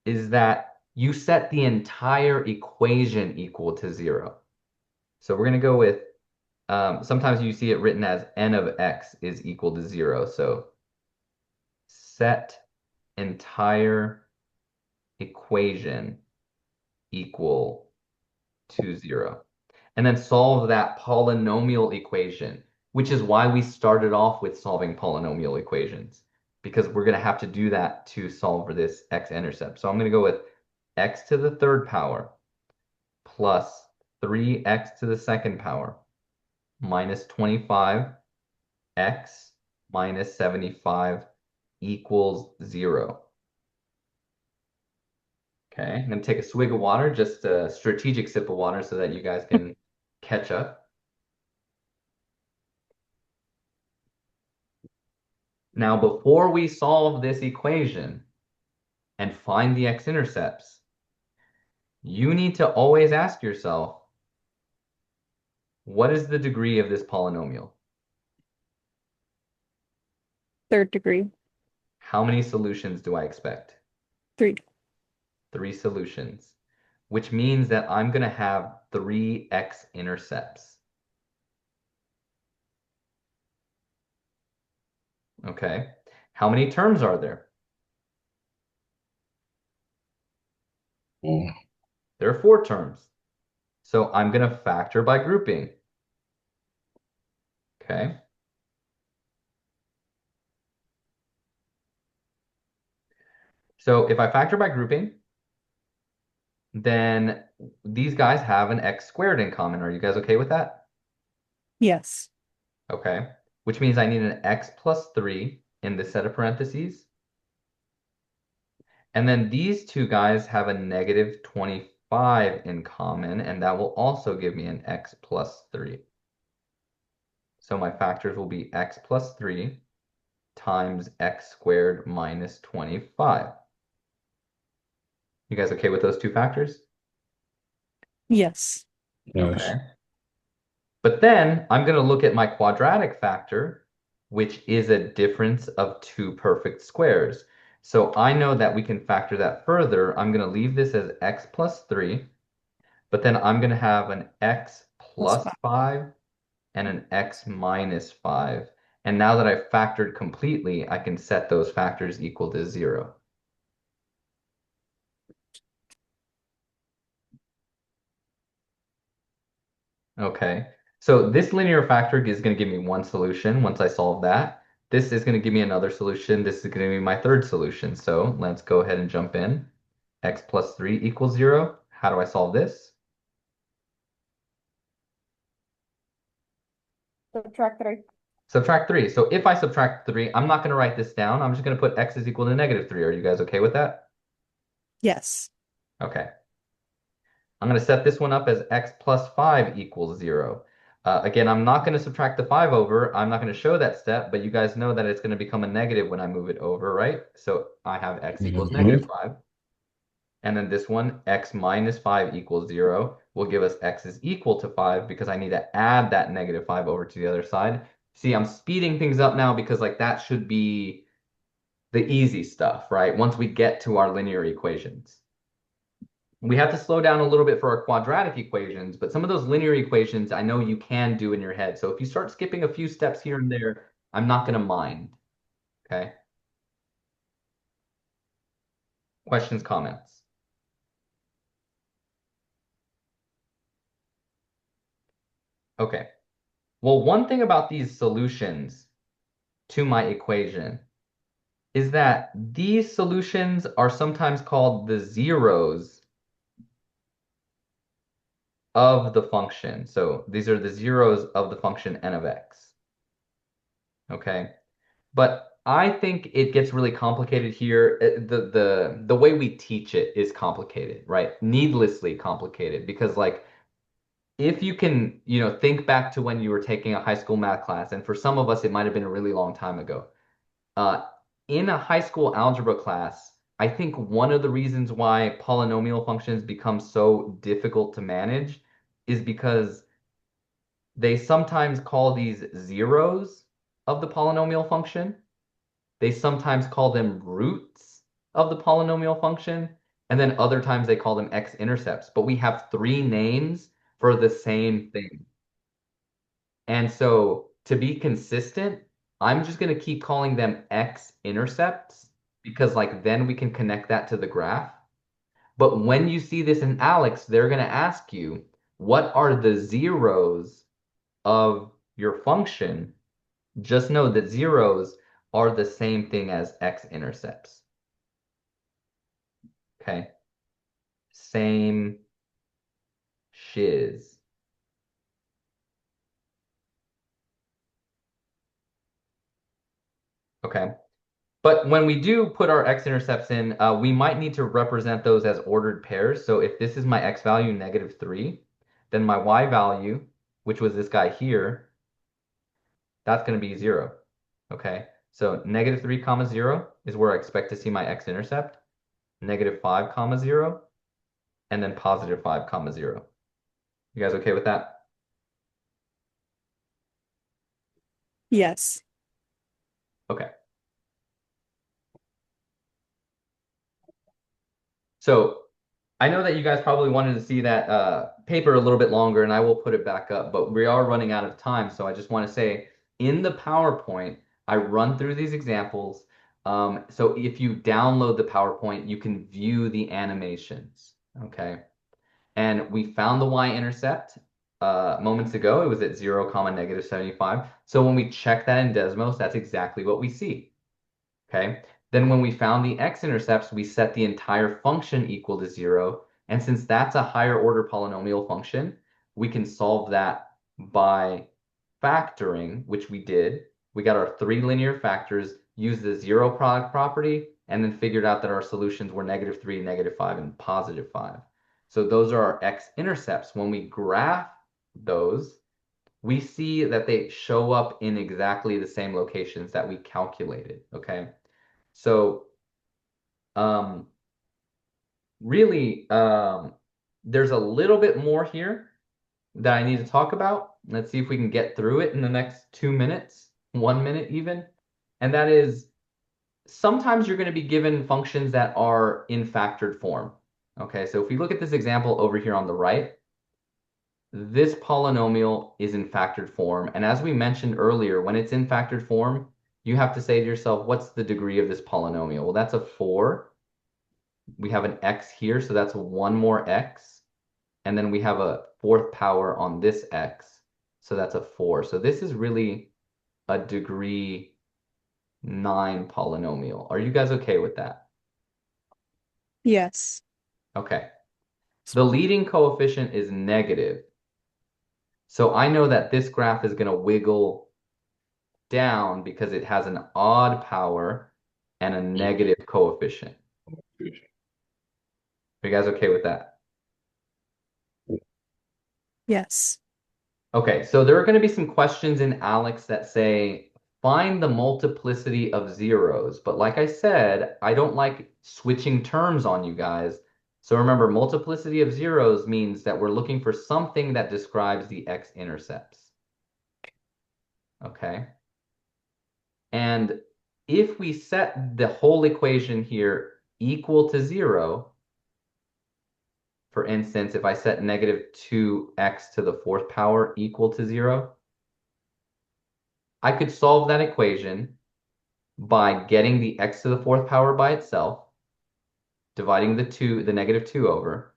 is that you set the entire equation equal to 0. So we're going to go with, sometimes you see it written as n of x is equal to 0. So set entire equation equal to 0. And then solve that polynomial equation, which is why we started off with solving polynomial equations, because we're going to have to do that to solve for this x-intercept. So I'm going to go with x to the third power plus 3x to the second power minus 25x minus 75 equals 0. Okay, I'm going to take a swig of water, just a strategic sip of water so that you guys can catch up. Now, before we solve this equation and find the x-intercepts, you need to always ask yourself, what is the degree of this polynomial? Third degree. How many solutions do I expect? 3. 3 solutions, which means that I'm going to have 3 x-intercepts. Okay, how many terms are there? Oh, There are 4 terms. So I'm going to factor by grouping. Okay. So if I factor by grouping, then these guys have an x squared in common. Are you guys okay with that? Yes. Okay. Which means I need an x plus 3 in this set of parentheses. And then these two guys have a negative 25 in common, and that will also give me an x plus 3. So my factors will be x plus 3 times x squared minus 25. You guys okay with those two factors? Yes. yes. Okay. But then I'm going to look at my quadratic factor, which is a difference of 2 perfect squares. So I know that we can factor that further. I'm going to leave this as x plus 3, but then I'm going to have an x Plus plus 5. 5 and an x minus 5. And now that I've factored completely, I can set those factors equal to 0. Okay, so this linear factor is going to give me one solution once I solve that. This is going to give me another solution. This is going to be my third solution. So let's go ahead and jump in. X plus 3 equals 0. How do I solve this? Subtract 3. Subtract 3. So if I subtract 3, I'm not going to write this down. I'm just going to put x is equal to negative 3. Are you guys okay with that? Yes. Okay. I'm going to set this one up as x plus 5 equals 0. Again, I'm not going to subtract the 5 over. I'm not going to show that step, but you guys know that it's going to become a negative when I move it over, right? So I have x equals negative 5. And then this one, x minus 5 equals 0, will give us x is equal to 5 because I need to add that negative 5 over to the other side. See, I'm speeding things up now because like that should be the easy stuff, right? Once we get to our linear equations. We have to slow down a little bit for our quadratic equations, but some of those linear equations I know you can do in your head. So if you start skipping a few steps here and there, I'm not going to mind. Okay? Questions, comments? Okay. Well, one thing about these solutions to my equation is that these solutions are sometimes called the zeros of the function. So these are the zeros of the function n of x. Okay. But I think it gets really complicated here. The way we teach it is complicated, right? Needlessly complicated because like if you can, think back to when you were taking a high school math class, and for some of us it might have been a really long time ago. Uh, in a high school algebra class, I think one of the reasons why polynomial functions become so difficult to manage is because they sometimes call these zeros of the polynomial function. They sometimes call them roots of the polynomial function, and then other times they call them x-intercepts. But we have three names for the same thing. And so to be consistent, I'm just going to keep calling them x-intercepts because like then we can connect that to the graph. But when you see this in Alex, they're going to ask you, what are the zeros of your function? Just know that zeros are the same thing as x-intercepts. Okay. Same shiz. Okay. But when we do put our x-intercepts in, we might need to represent those as ordered pairs. So if this is my x value, -3, then my y value, which was this guy here, that's going to be 0. Okay. So -3 comma 0 is where I expect to see my x-intercept, -5 comma 0, and then +5 comma 0. You guys okay with that? Yes. Okay. So I know that you guys probably wanted to see that paper a little bit longer, and I will put it back up, but we are running out of time. So I just want to say in the PowerPoint, I run through these examples. So if you download the PowerPoint, you can view the animations. Okay. And we found the y-intercept moments ago. It was at 0, comma -75. So when we check that in Desmos, that's exactly what we see. Okay. Then when we found the x-intercepts, we set the entire function equal to 0. And since that's a higher order polynomial function, we can solve that by factoring, which we did. We got our three linear factors, used the zero product property, and then figured out that our solutions were -3, -5, and +5. So those are our x-intercepts. When we graph those, we see that they show up in exactly the same locations that we calculated, okay? So, um, really, there's a little bit more here that I need to talk about. Let's see if we can get through it in the next 2 minutes, 1 minute even. And that is, sometimes you're going to be given functions that are in factored form. Okay, so if we look at this example over here on the right, this polynomial is in factored form. And as we mentioned earlier, when it's in factored form, you have to say to yourself, what's the degree of this polynomial? Well, that's a 4. We have an x here, so that's one more x. And then we have a fourth power on this x, so that's a 4. So this is really a degree 9 polynomial. Are you guys okay with that? Yes. Okay. The leading coefficient is negative. So I know that this graph is going to wiggle down because it has an odd power and a negative coefficient. Are you guys okay with that? Yes. Okay, so there are going to be some questions in Alex that say, find the multiplicity of zeros. But like I said, I don't like switching terms on you guys. So remember, multiplicity of zeros means that we're looking for something that describes the x-intercepts. Okay. And if we set the whole equation here equal to 0, for instance, if I set negative 2x to the fourth power equal to 0, I could solve that equation by getting the x to the fourth power by itself, dividing the negative 2 over.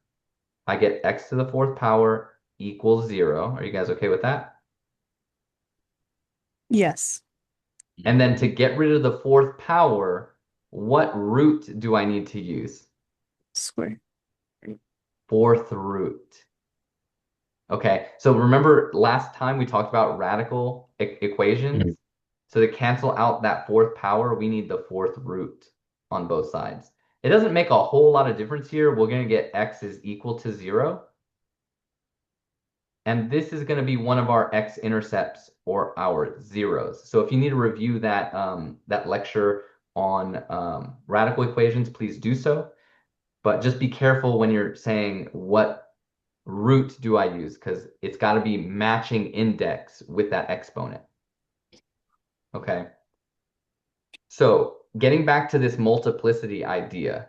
I get x to the fourth power equals 0. Are you guys okay with that? Yes. And then to get rid of the fourth power, what root do I need to use? Square. Fourth root. Okay, so remember last time we talked about radical equations? So to cancel out that fourth power, we need the fourth root on both sides. It doesn't make a whole lot of difference here. We're going to get x is equal to 0. And this is going to be one of our x-intercepts or our zeros. So if you need to review that, that lecture on radical equations, please do so. But just be careful when you're saying what root do I use, because it's got to be matching index with that exponent. Okay. So getting back to this multiplicity idea,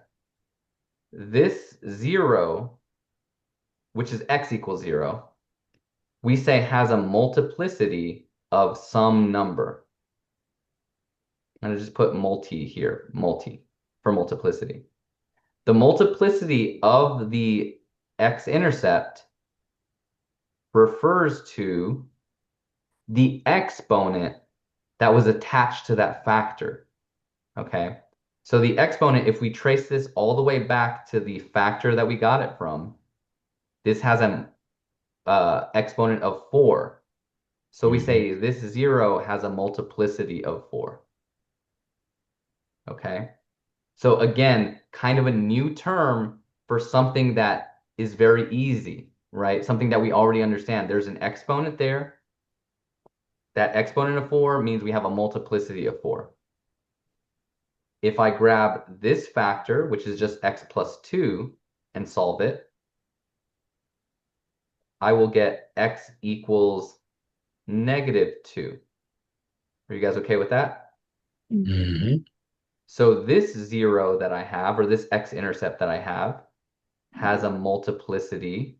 this 0, which is x equals 0, we say has a multiplicity of some number. I'm going to just put multi here, multi, for multiplicity. The multiplicity of the x-intercept refers to the exponent that was attached to that factor. Okay, so the exponent, if we trace this all the way back to the factor that we got it from, this has an exponent of 4. So we say this 0 has a multiplicity of 4. Okay, so again, kind of a new term for something that is very easy, right? Something that we already understand. There's an exponent there. That exponent of 4 means we have a multiplicity of 4. If I grab this factor, which is just x plus 2, and solve it, I will get x equals negative 2. Are you guys okay with that? Mm-hmm. So this 0 that I have, or this x-intercept that I have, has a multiplicity.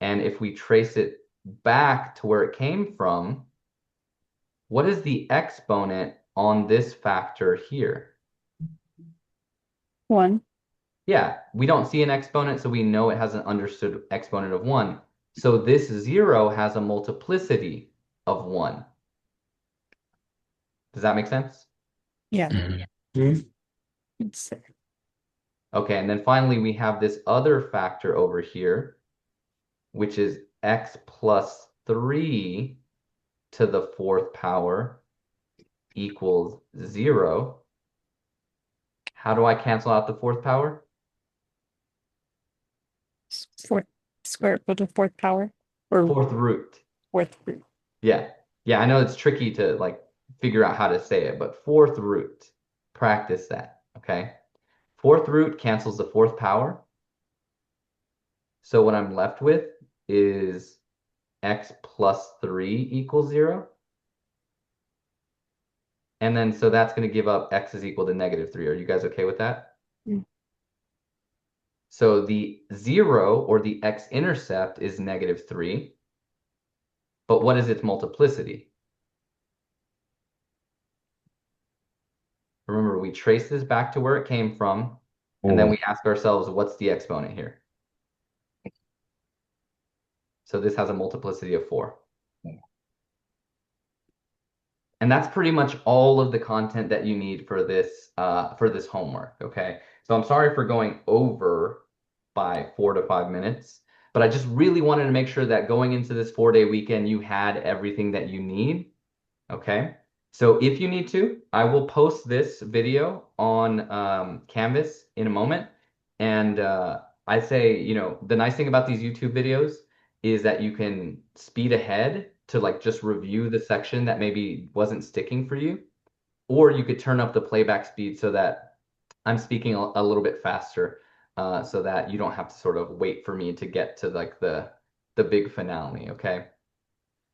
And if we trace it back to where it came from, what is the exponent on this factor here? 1. Yeah, we don't see an exponent, so we know it has an understood exponent of 1. So this 0 has a multiplicity of 1. Does that make sense? Yeah. Mm-hmm. It's Okay, and then finally we have this other factor over here, which is x plus 3 to the fourth power equals 0. How do I cancel out the fourth power? fourth square equal to fourth power or Fourth root. fourth root. Yeah. Yeah, I know it's tricky to like figure out how to say it, but fourth root. Practice that, okay? Fourth root cancels the fourth power. So what I'm left with is x plus 3 equals 0. And then so that's going to give up x is equal to negative 3. Are you guys okay with that? Mm. So the 0 or the x-intercept is negative 3. But what is its multiplicity? Remember, we trace this back to where it came from, and then we ask ourselves, what's the exponent here? So this has a multiplicity of 4. And that's pretty much all of the content that you need for this homework, okay? So I'm sorry for going over by 4 to 5 minutes, but I just really wanted to make sure that going into this 4-day weekend, you had everything that you need, okay? So if you need to, I will post this video on Canvas in a moment. And I say, you know, the nice thing about these YouTube videos is that you can speed ahead to like just review the section that maybe wasn't sticking for you, or you could turn up the playback speed so that I'm speaking a little bit faster, so that you don't have to sort of wait for me to get to like the big finale, okay?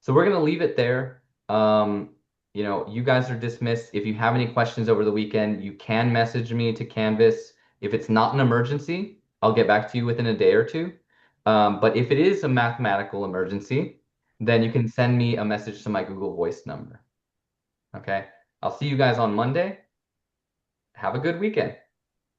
So we're gonna leave it there. Um, you guys are dismissed. If you have any questions over the weekend, you can message me to Canvas. If it's not an emergency, I'll get back to you within a day or two. But if it is a mathematical emergency, then you can send me a message to my Google Voice number. Okay. I'll see you guys on Monday. Have a good weekend.